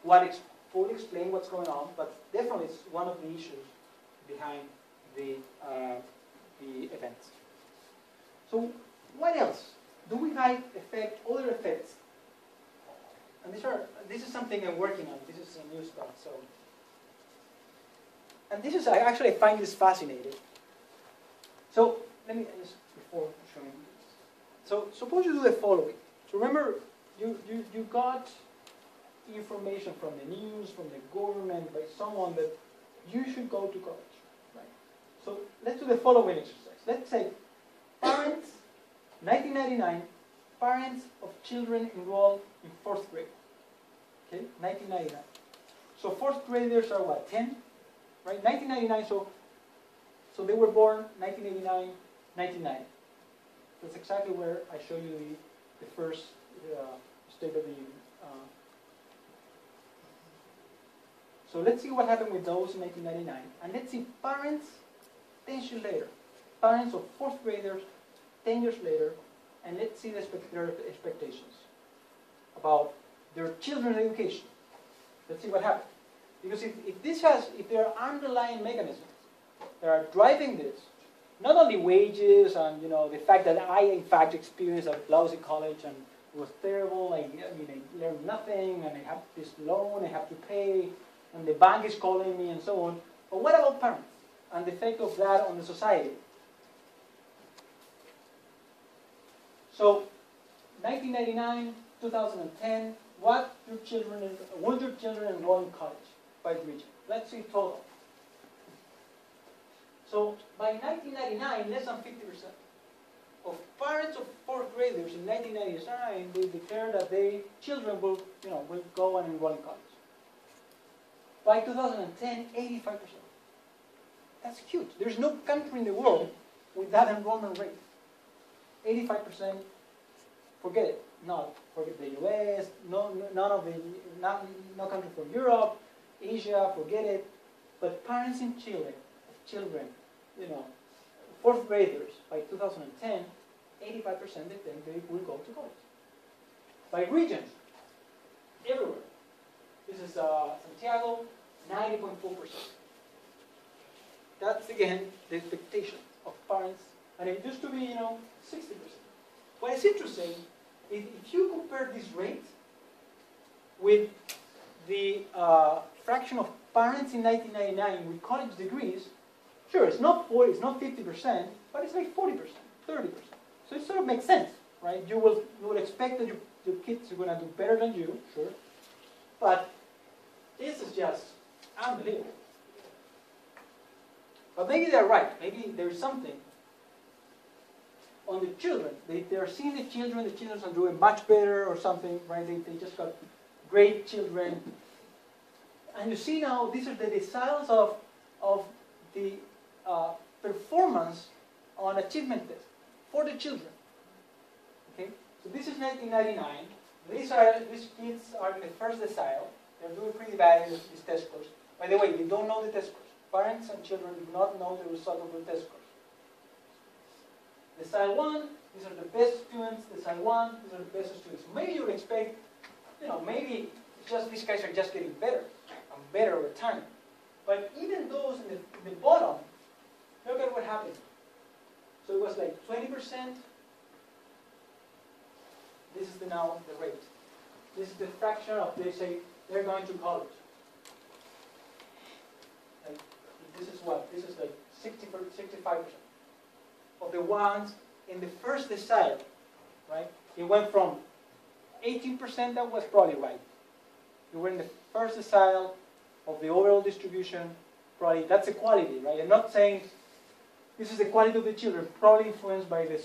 what fully explain what's going on, but definitely it's one of the issues behind the events. So what else? Do we have other effects? And this is something I'm working on. This is a new stuff. So, and this is I find this fascinating. So let me just before showing this. So suppose you do the following. So remember, you got information from the news, from the government, by someone that you should go to college, right? So let's do the following exercise. Let's say parents, 1999, parents of children enrolled in 4th grade. Okay, 1999. So 4th graders are what, 10? Right, 1999, so they were born 1989, 1990. That's exactly where I show you the first State of the Union. So let's see what happened with those in 1999. And let's see parents 10 years later. Parents of 4th graders 10 years later. And let's see their expectations about their children's education. Let's see what happened. Because if there are underlying mechanisms that are driving this, not only wages and the fact that I in fact experienced a lousy college and it was terrible. I learned nothing and I have this loan I have to pay and the bank is calling me and so on. But what about parents and the effect of that on the society? So 1999, 2010, will your children enroll in college by region? Let's see total. So by 1999, less than 50% of parents of 4th graders in 1999 they declare that their children will go and enroll in college. By 2010, 85%. That's huge. There's no country in the world with that enrollment rate. 85%. Forget it. Forget the U.S. No country from Europe, Asia. Forget it. But parents in Chile, children, 4th graders by 2010, 85% they think they will go to college. By regions, everywhere. This is Santiago, 90.4%. That's again the expectation of parents, and it used to be 60%. What is interesting is if you compare this rate with the fraction of parents in 1999 with college degrees, sure, it's not 50%, but it's like 40%, 30%. So it sort of makes sense, right? You will expect that your kids are going to do better than you, sure, but this is just unbelievable. But maybe they're right. Maybe there's something on the children. They're seeing the children are doing much better or something, right? They just got great children. And you see now, these are the deciles of the performance on achievement test for the children. Okay? So this is 1999. These kids are in the first decile. They're doing pretty bad in these test scores. By the way, we don't know the test scores. Parents and children do not know the result of the test scores. Decile 1, these are the best students. Decile 1, these are the best students. Maybe you would expect, maybe it's just these guys are just getting better and better over time. But even those in the bottom, look at what happened. So it was like 20%. This is now the rate. This is the fraction of they say they're going to college. Like, this is what? This is like 65% of the ones in the first decile, right? It went from 18%, that was probably right. You were in the first decile of the overall distribution, probably that's equality, right? I'm not saying this is the quality of the children, probably influenced by the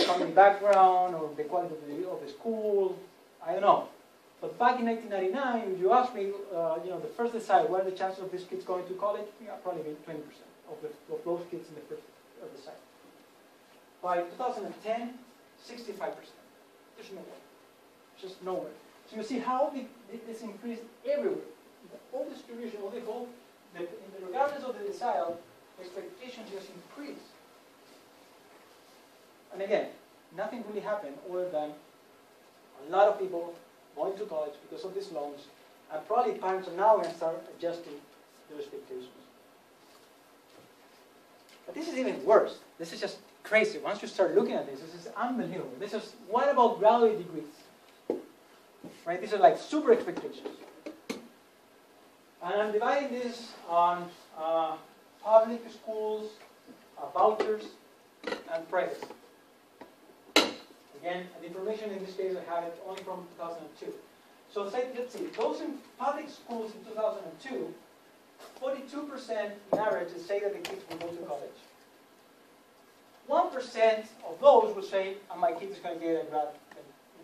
family background or the quality of the school. I don't know. But back in 1999, if you ask me, the first decile, what are the chances of these kids going to college? Yeah, probably 20% of those kids in the first decile. By 2010, 65%. There's no way. just nowhere. So you see how this increased everywhere. All distribution, all the whole, regardless of the decile, expectations just increase. And again, nothing really happened other than a lot of people going to college because of these loans, and probably parents are now going to start adjusting their expectations. But this is even worse. This is just crazy. Once you start looking at this is unbelievable. This is, what about graduate degrees? Right? These are like super expectations. And I'm dividing this on public schools, vouchers, and private. Again, the information in this case I have it only from 2002. So let's see, those in public schools in 2002, 42% in average say that the kids will go to college. 1% of those will say, my kid is going to get a grad,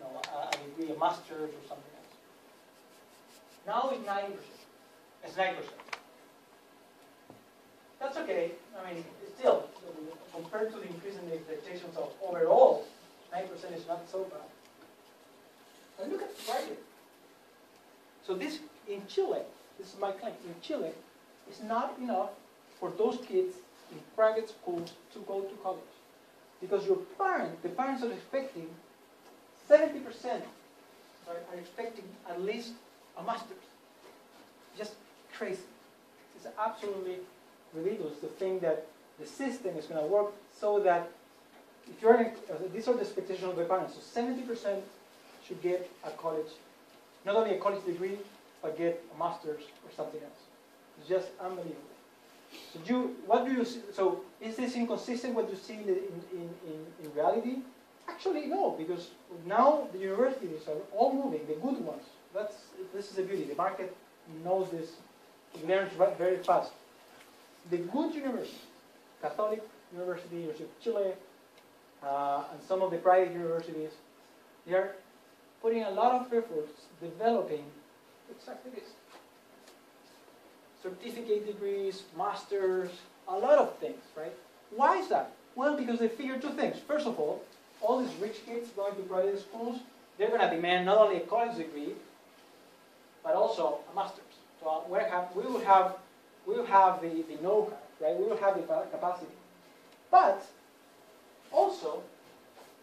a degree, a master's or something else. Now it's 9%. It's 9%. That's okay. I mean, still, compared to the increase in the expectations of overall, 9% is not so bad. And look at private. So this, in Chile, this is my claim, in Chile, it's not enough for those kids in private schools to go to college. Because the parents are expecting, 70% are expecting at least a master's. Just crazy. It's absolutely ridiculous to think that the system is going to work so that if you're in, these are the expectations of the parents. So 70% should get a college, not only a college degree, but get a master's or something else. It's just unbelievable. So what do you see? So is this inconsistent what you see in reality? Actually, no, because now the universities are all moving, the good ones. This is the beauty. The market knows this. It learns very fast. The good universities, Catholic University, University of Chile, and some of the private universities, they are putting a lot of efforts developing exactly this. Certificate degrees, masters, a lot of things, right? Why is that? Well, because they figure two things. First of all these rich kids going to private schools, they're going to demand not only a college degree, but also a master's. So we will have the know-how, right? We will have the capacity. But also,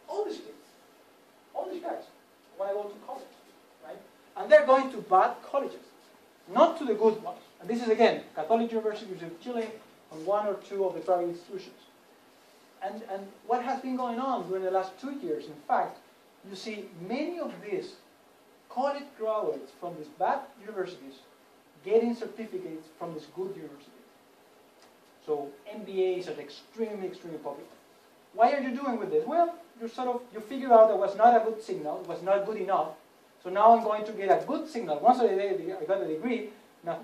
all these guys want to go to college, right? And they're going to bad colleges, not to the good ones. And this is, again, Catholic University of Chile and one or two of the private institutions. And what has been going on during the last 2 years, in fact, you see many of these college graduates from these bad universities getting certificates from this good university. So MBAs are extremely, extremely popular. Why are you doing with this? Well, you figure out that was not a good signal, it was not good enough. So now I'm going to get a good signal. Once I got a degree,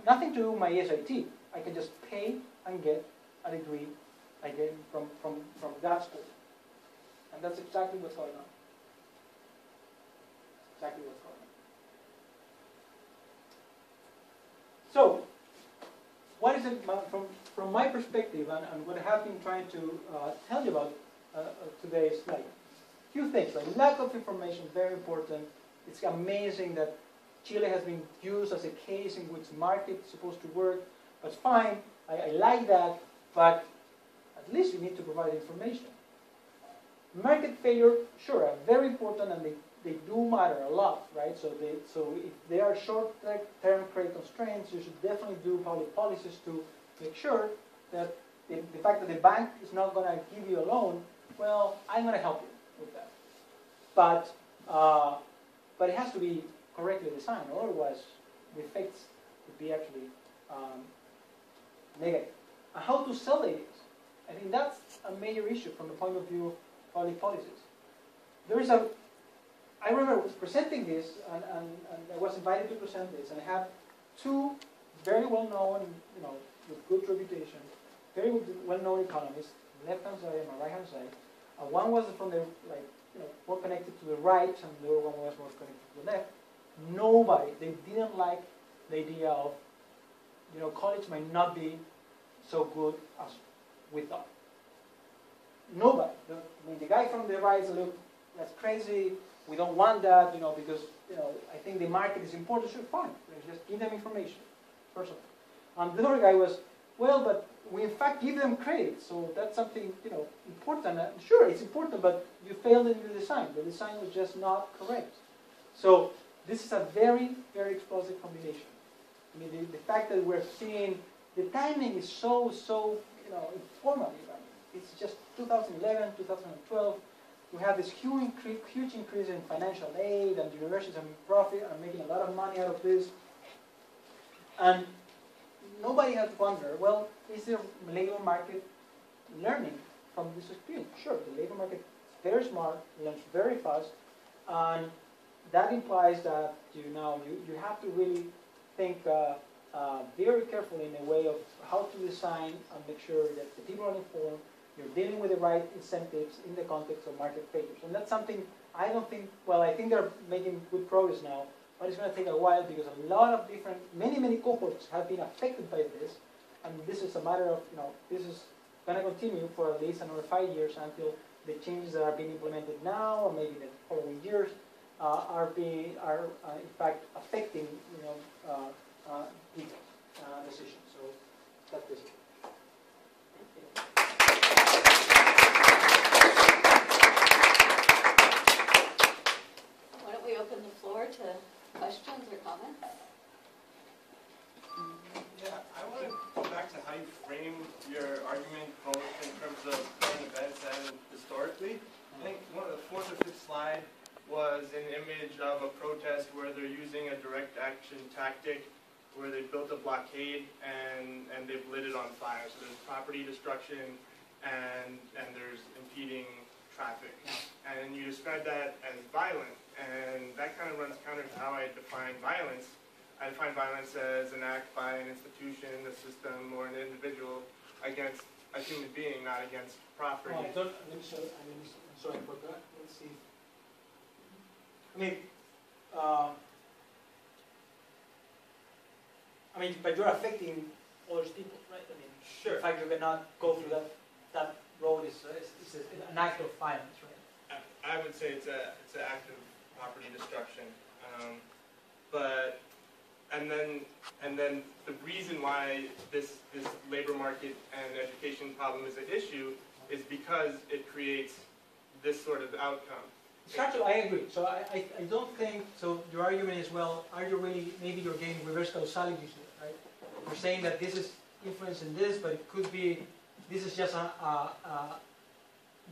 nothing to do with my SAT. I can just pay and get a degree again from that school. And that's exactly what's going on. Exactly what's going on. So, what is it from my perspective and what I have been trying to tell you about today is like a few things. Like lack of information, very important. It's amazing that Chile has been used as a case in which market is supposed to work. That's fine. I like that, but at least you need to provide information. Market failure, sure, are very important, and they do matter a lot, right? So if there are short-term credit constraints, you should definitely do public policies to make sure that the fact that the bank is not going to give you a loan, well, I'm going to help you with that. But it has to be correctly designed, otherwise the effects would be actually negative. And how to sell the ideas. I think that's a major issue from the point of view of public policies. I remember presenting this, and I was invited to present this, and I had two very well-known, with good reputation, very well-known economists, left-hand side and my right-hand side. One was from the, more connected to the right, and the other one was more connected to the left. They didn't like the idea of, college might not be so good as we thought. Nobody. The guy from the right said, look, that's crazy. we don't want that, because, I think the market is important. Sure, fine. Just give them information, first of all. And the other guy was, well, but we in fact give them credit, so that's something, important. Sure, it's important, but you failed in the design. The design was just not correct. So this is a very, very explosive combination. I mean, the fact that we're seeing the timing is so informal. It's just 2011, 2012. We have this huge increase in financial aid, and universities and profit are making a lot of money out of this. And nobody has wondered, well, is the labor market learning from this experience? Sure, the labor market is very smart, learns very fast, and that implies that you have to really think very carefully in a way of how to design and make sure that the people are informed, you're dealing with the right incentives in the context of market failures. And that's something I don't think, well, I think they're making good progress now, but it's going to take a while because a lot of different, many cohorts have been affected by this, and this is a matter of, this is going to continue for at least another 5 years until the changes that are being implemented now, or maybe the following years, are in fact affecting, people decisions. So that's this. Why don't we open the floor to questions or comments? Yeah, I want to go back to how you frame your argument both in terms of current events and historically. I think one of the fourth or fifth slide was an image of a protest where they're using a direct action tactic where they built a blockade and they've lit it on fire. So there's property destruction and there's impeding traffic. And you describe that as violent. And that kind of runs counter to how I define violence. I define violence as an act by an institution, a system, or an individual against a human being, not against property. I'm sorry, I forgot. Let's see. But you're affecting other people, right? Sure. The fact you cannot go through that road is an act of violence, right? I would say it's an act of property destruction, and then the reason why this labor market and education problem is an issue is because it creates this sort of outcome. Sergio, I agree. So I don't think, so your argument is, well, are you really, maybe you're getting reverse causality here, right? You're saying that this is influencing this, but it could be, this is just the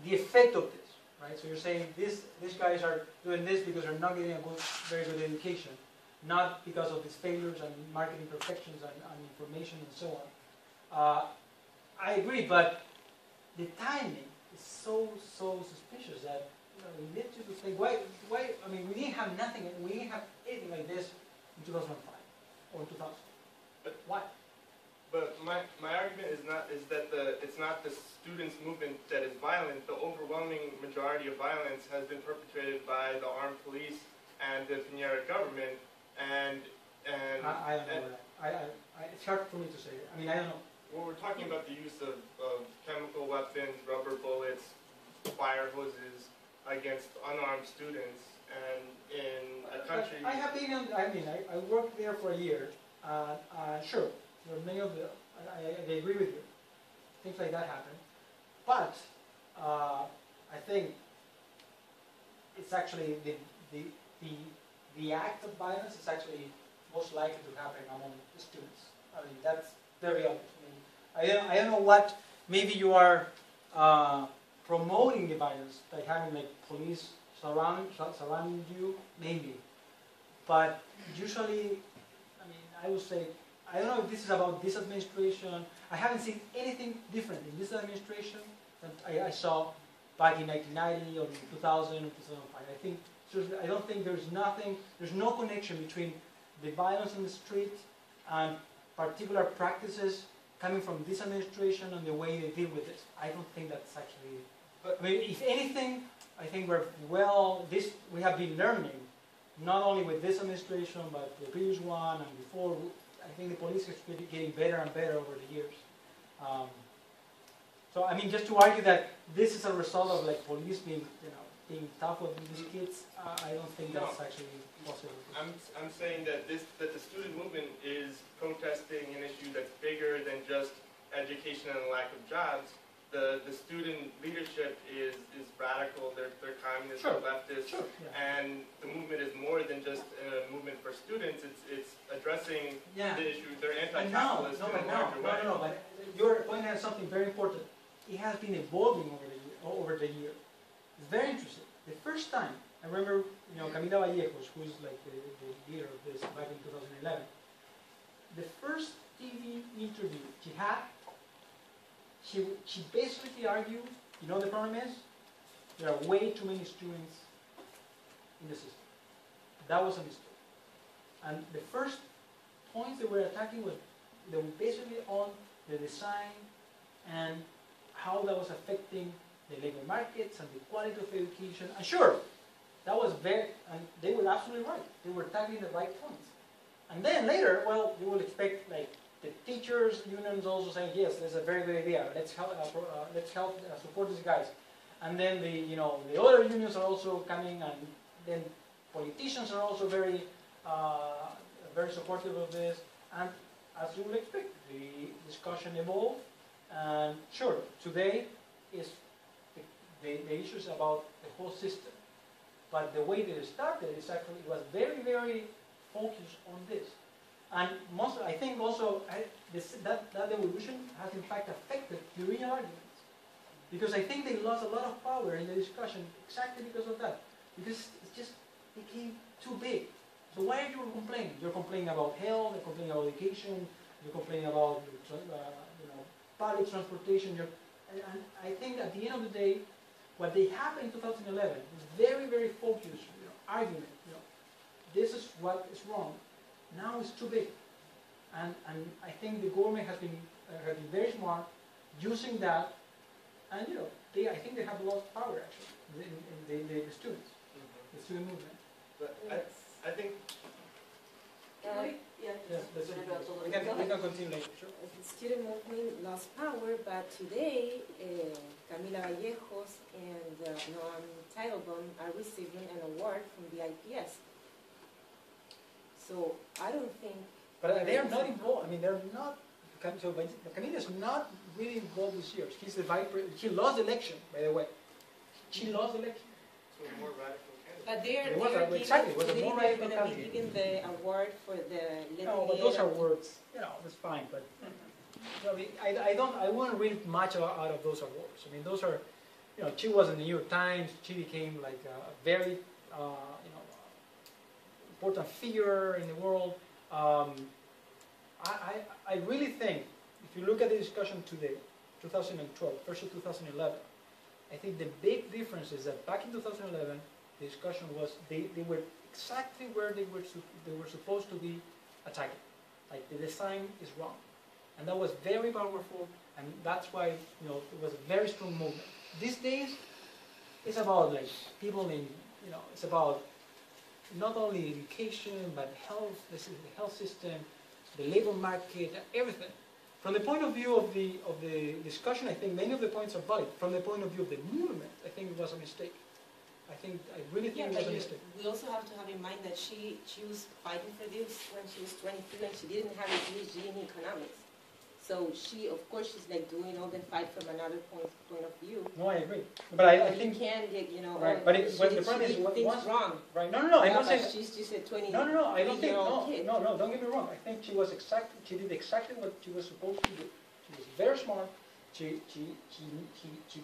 effect of this, right? So you're saying these guys are doing this because they're not getting a very good education, not because of these failures and market imperfections and information and so on. I agree, but the timing is so suspicious that we need to think, why, we didn't have nothing, we didn't have anything like this in 2005 or 2000. But why? But my argument is that it's not the students' movement that is violent. The overwhelming majority of violence has been perpetrated by the armed police and the Piñera government. And I don't know that. It's hard for me to say. I don't know. Well, we're talking about the use of chemical weapons, rubber bullets, fire hoses against unarmed students, and in a country. I have been. I worked there for a year. Sure, there are many of the. I agree with you. Things like that happen, but I think it's actually the act of violence is actually most likely to happen among the students. That's very obvious. I don't know what. Maybe you are promoting the violence, like having police surrounding you, maybe. But usually, I would say, I don't know if this is about this administration. I haven't seen anything different in this administration that I saw back in 1990 or 2000 or 2005. I don't think there's no connection between the violence in the street and particular practices coming from this administration and the way they deal with it. I don't think that's actually. If anything, I think we have been learning, not only with this administration, but the previous one and before. I think the police is getting better and better over the years. So just to argue that this is a result of police being, being tough with these kids, I don't think No. that's actually possible. I'm saying that that the student movement is protesting an issue that's bigger than just education and lack of jobs. The student leadership is radical. They're communist, Sure. they're leftist, Sure. Yeah. and the movement is more than just a movement for students. It's addressing Yeah. the issue. They're No, anti-capitalist in a larger way. no, but you're pointing out something very important. It has been evolving over the year. It's very interesting. The first time, I remember, Camila Vallejos, who's like the leader of this back in 2011, the first TV interview she had, she basically argued, the problem is, there are way too many students in the system. That was a mistake. And the first points they were attacking was, they were basically on the design and how that was affecting the labor markets and the quality of education. And sure, that was and they were absolutely right. They were tackling the right points. And then later, well, you will expect like the teachers unions also saying, yes, that's a very good idea. Let's help support these guys. And then the other unions are also coming, and then politicians are also very supportive of this. And as you would expect, the discussion evolved. And sure, today is the issues about the whole system. But the way that it started is actually, it was very, very focused on this. And I think also that evolution has in fact affected the original arguments. Because I think they lost a lot of power in the discussion exactly because of that. Because it just became too big. So why are you complaining? You're complaining about health, you're complaining about education, you're complaining about public transportation. And I think at the end of the day, what they happened in 2011 is very, very focused argument. This is what is wrong. Now it's too big, and I think the government has been very smart using that, and I think they have lost power actually in the students, the student movement. But I think. Yeah, Yes, just interrupt a little we bit. can continue later. Sure. The student movement lost power, but today Camila Vallejos and Noam Teitelbaum are receiving an award from the IPS. So I don't think. But they are not involved. I mean, they're not. So Camila is not really involved this year. He's the vice president. She lost the election, by the way. She lost the election. So a more radical candidate. But they are Exactly, it was a more radical going to be candidate. giving the award for the. No, but those are words. That's fine. But I wouldn't read much out of those awards. I mean, those are, she was in the New York Times. She became like a very, important figure in the world. I really think, if you look at the discussion today, 2012 versus 2011, I think the big difference is that back in 2011, the discussion was they were exactly where they were supposed to be attacking. Like the design is wrong, and that was very powerful, and that's why it was a very strong movement. These days, it's about like people in it's about not only education but health. This is the health system, the labor market, everything. From the point of view of the discussion, I think many of the points are valid. From the point of view of the movement, I think it was a mistake. I really think it was a mistake. We also have to have in mind that she was fighting for this when she was 23 and she didn't have a PhD in economics. So of course, she's like doing all the fight from another point of view. No, I agree. But I think you can get, right. But the problem is things wrong. Right? No. I'm not saying. She's just a 20. No. I don't think. Kid. No. Don't get me wrong. I think she did exactly what she was supposed to do. She was very smart. She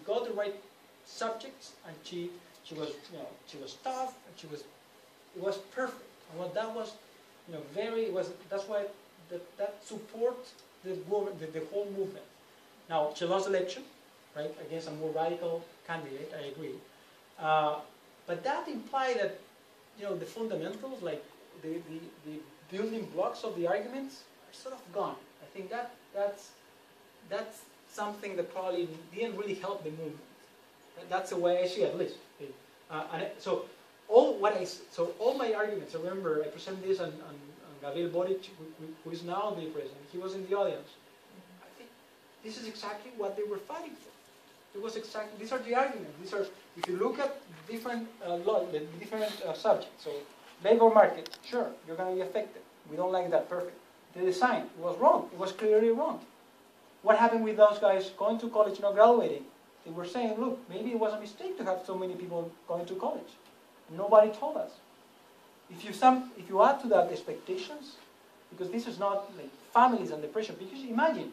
got the right subjects, and she was tough, and it was perfect. And what that was, that's why that supports the whole movement. Now she lost the election, right, against a more radical candidate. I agree, but that implied that the fundamentals, like the building blocks of the arguments, are sort of gone. I think that's something that probably didn't really help the movement. That's the way I see it, at least. So all my arguments. I remember I presented this on Gabriel Boric, who is now the president. He was in the audience. I think this is exactly what they were fighting for. It was exactly, these are the arguments. These are, if you look at different the different subjects, so labor market, sure, you're going to be affected. We don't like that, perfect. The design, it was wrong. It was clearly wrong. What happened with those guys going to college, not graduating? They were saying, look, maybe it was a mistake to have so many people going to college. Nobody told us. If you add to that expectations, because this is not like families and depression, because imagine,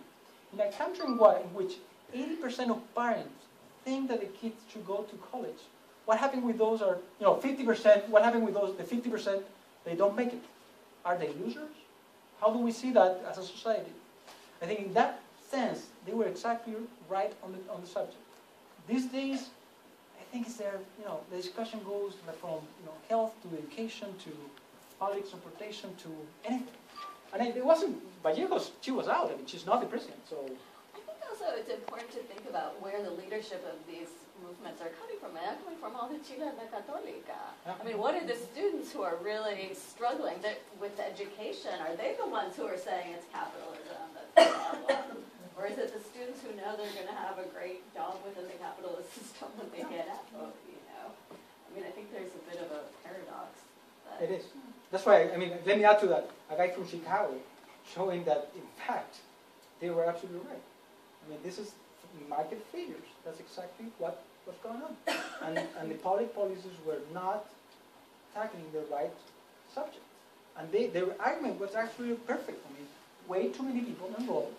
in a country in which 80% of parents think that the kids should go to college, what happened with those 50%, what happened with the 50% they don't make it? Are they losers? How do we see that as a society? I think in that sense, they were exactly right on the subject. These days, I think it's there, the discussion goes from health to education to public transportation to anything. And it wasn't, Vallejo's, she was out, I mean, she's not the president, so. I think also it's important to think about where the leadership of these movements are coming from. They're not coming from all the Chile and the Católica. I mean, what are the students who are really struggling with education? Are they the ones who are saying it's capitalism that's the problem? Or is it the students who know they're going to have a great job within the capitalist system when they get out? I mean, I think there's a bit of a paradox. It is. That's why, I mean, let me add to that. A guy from Chicago showing that, in fact, they were absolutely right. I mean, this is market failures. That's exactly what's going on. And the public policies were not tackling the right subject. And their argument was actually perfect. I mean, way too many people enrolled.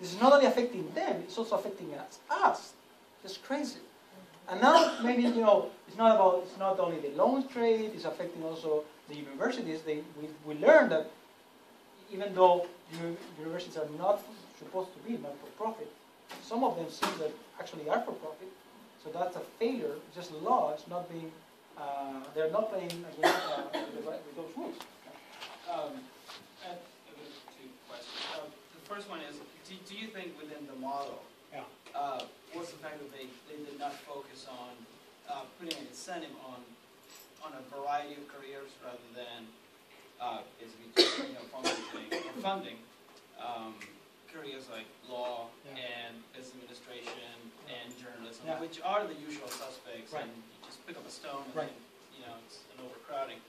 This is not only affecting them, it's also affecting us. It's crazy. And now maybe, it's not only the loan trade, it's affecting also the universities. We learned that even though universities are not supposed to be not-for-profit, some of them seem that actually are for-profit. So that's a failure, just law. It's not being, they're not playing against with those rules. I have two questions. The first one is, do you think within the model, what's the fact that they did not focus on putting an incentive on a variety of careers rather than basically just funding careers like law and business administration and journalism, which are the usual suspects, and you just pick up a stone and then, it's an overcrowding.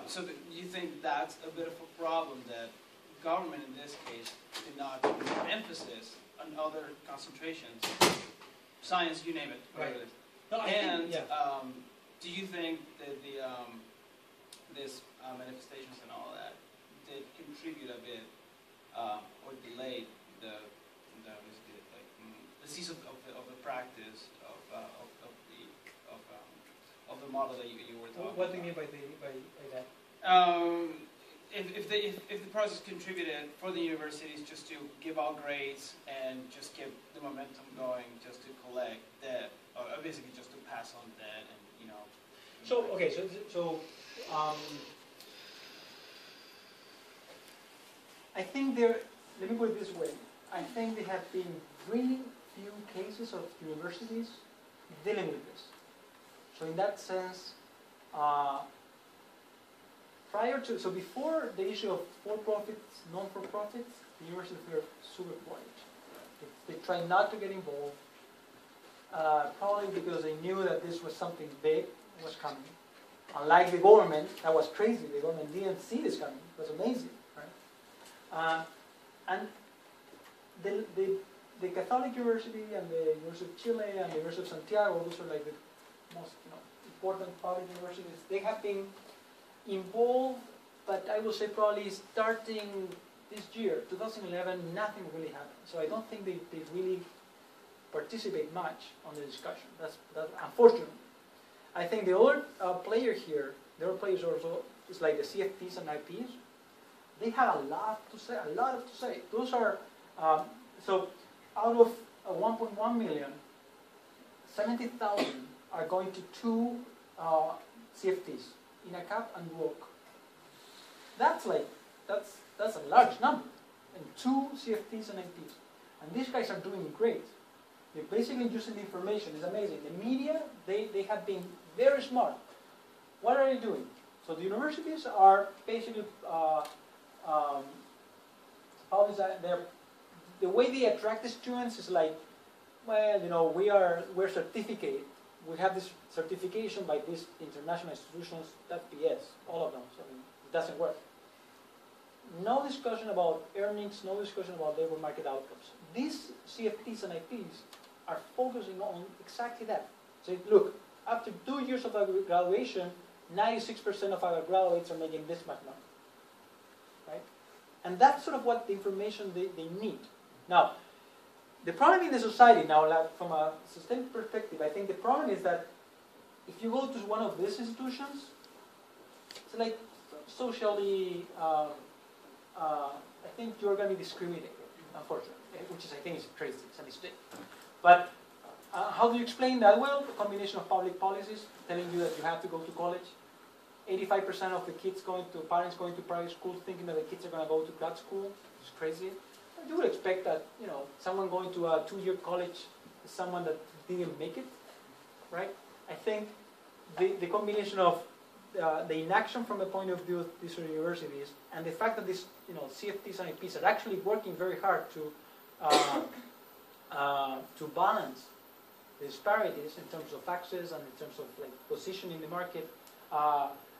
So do you think that's a bit of a problem, that government in this case did not put emphasis on other concentrations, science, you name it, whatever it is. No, Do you think that this manifestations and all that did contribute a bit or delayed the cease of the practice of the model that you were talking about? What do you mean by that? If the process contributed for the universities just to give out grades and just keep the momentum going, just to collect debt, or basically just to pass on debt, and I think let me put it this way. I think there have been really few cases of universities dealing with this. So in that sense, before the issue of for-profits, non-for-profits, the universities were super quiet. They tried not to get involved, probably because they knew that this was something big was coming. Unlike the government, that was crazy. The government didn't see this coming. It was amazing, right? And the Catholic University and the University of Chile and the University of Santiago, those are like the most important public universities. They have been involved, but I will say probably starting this year, 2011, nothing really happened. So I don't think they really participate much on the discussion. That's unfortunate. I think the other player here, the other players also, is like the CFPs and IPs. They have a lot to say. Those are, so out of 1.1 million, 70,000 are going to 2 CFTs, INACAP and WOC. That's a large number, and 2 CFTs and IPs. And these guys are doing great. They're basically using the information. It's amazing. The media, they have been very smart. What are they doing? So the universities are basically, the way they attract the students is like, well, you know, we're certificate. We have this certification by these international institutions. That's BS, all of them. So, I mean, it doesn't work. No discussion about earnings, no discussion about labor market outcomes. These CFTs and IPs are focusing on exactly that. So look, after 2 years of graduation, 96% of our graduates are making this much money, right? And that's sort of what the information they need. Now, the problem in the society now, like from a systemic perspective, I think the problem is that if you go to one of these institutions, it's like socially, I think you're going to be discriminated, unfortunately, which is, I think, is crazy. It's a mistake. But how do you explain that? Well, a combination of public policies telling you that you have to go to college. 85% of the kids parents going to private schools thinking that the kids are going to go to grad school, which is crazy. You would expect that, you know, someone going to a 2-year college is someone that didn't make it, right? I think the combination of the inaction from the point of view of these universities and the fact that these, you know, CFTs and IPs are actually working very hard to balance the disparities in terms of access and in terms of like position in the market.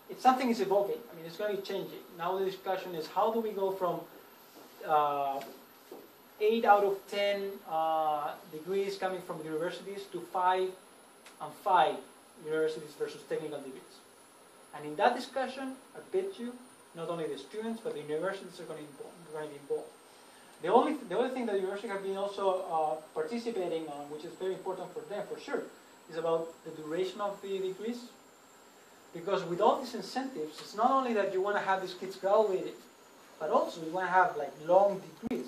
It's something is evolving. I mean, it's going to be changing. Now the discussion is how do we go from 8 out of 10 degrees coming from universities to 5 and 5 universities versus technical degrees. And in that discussion, I bet you, not only the students, but the universities are going to be involved. The other thing that the university have been also participating on, which is very important for them, for sure, is about the duration of the degrees. Because with all these incentives, it's not only that you want to have these kids graduated, but also you want to have like long degrees.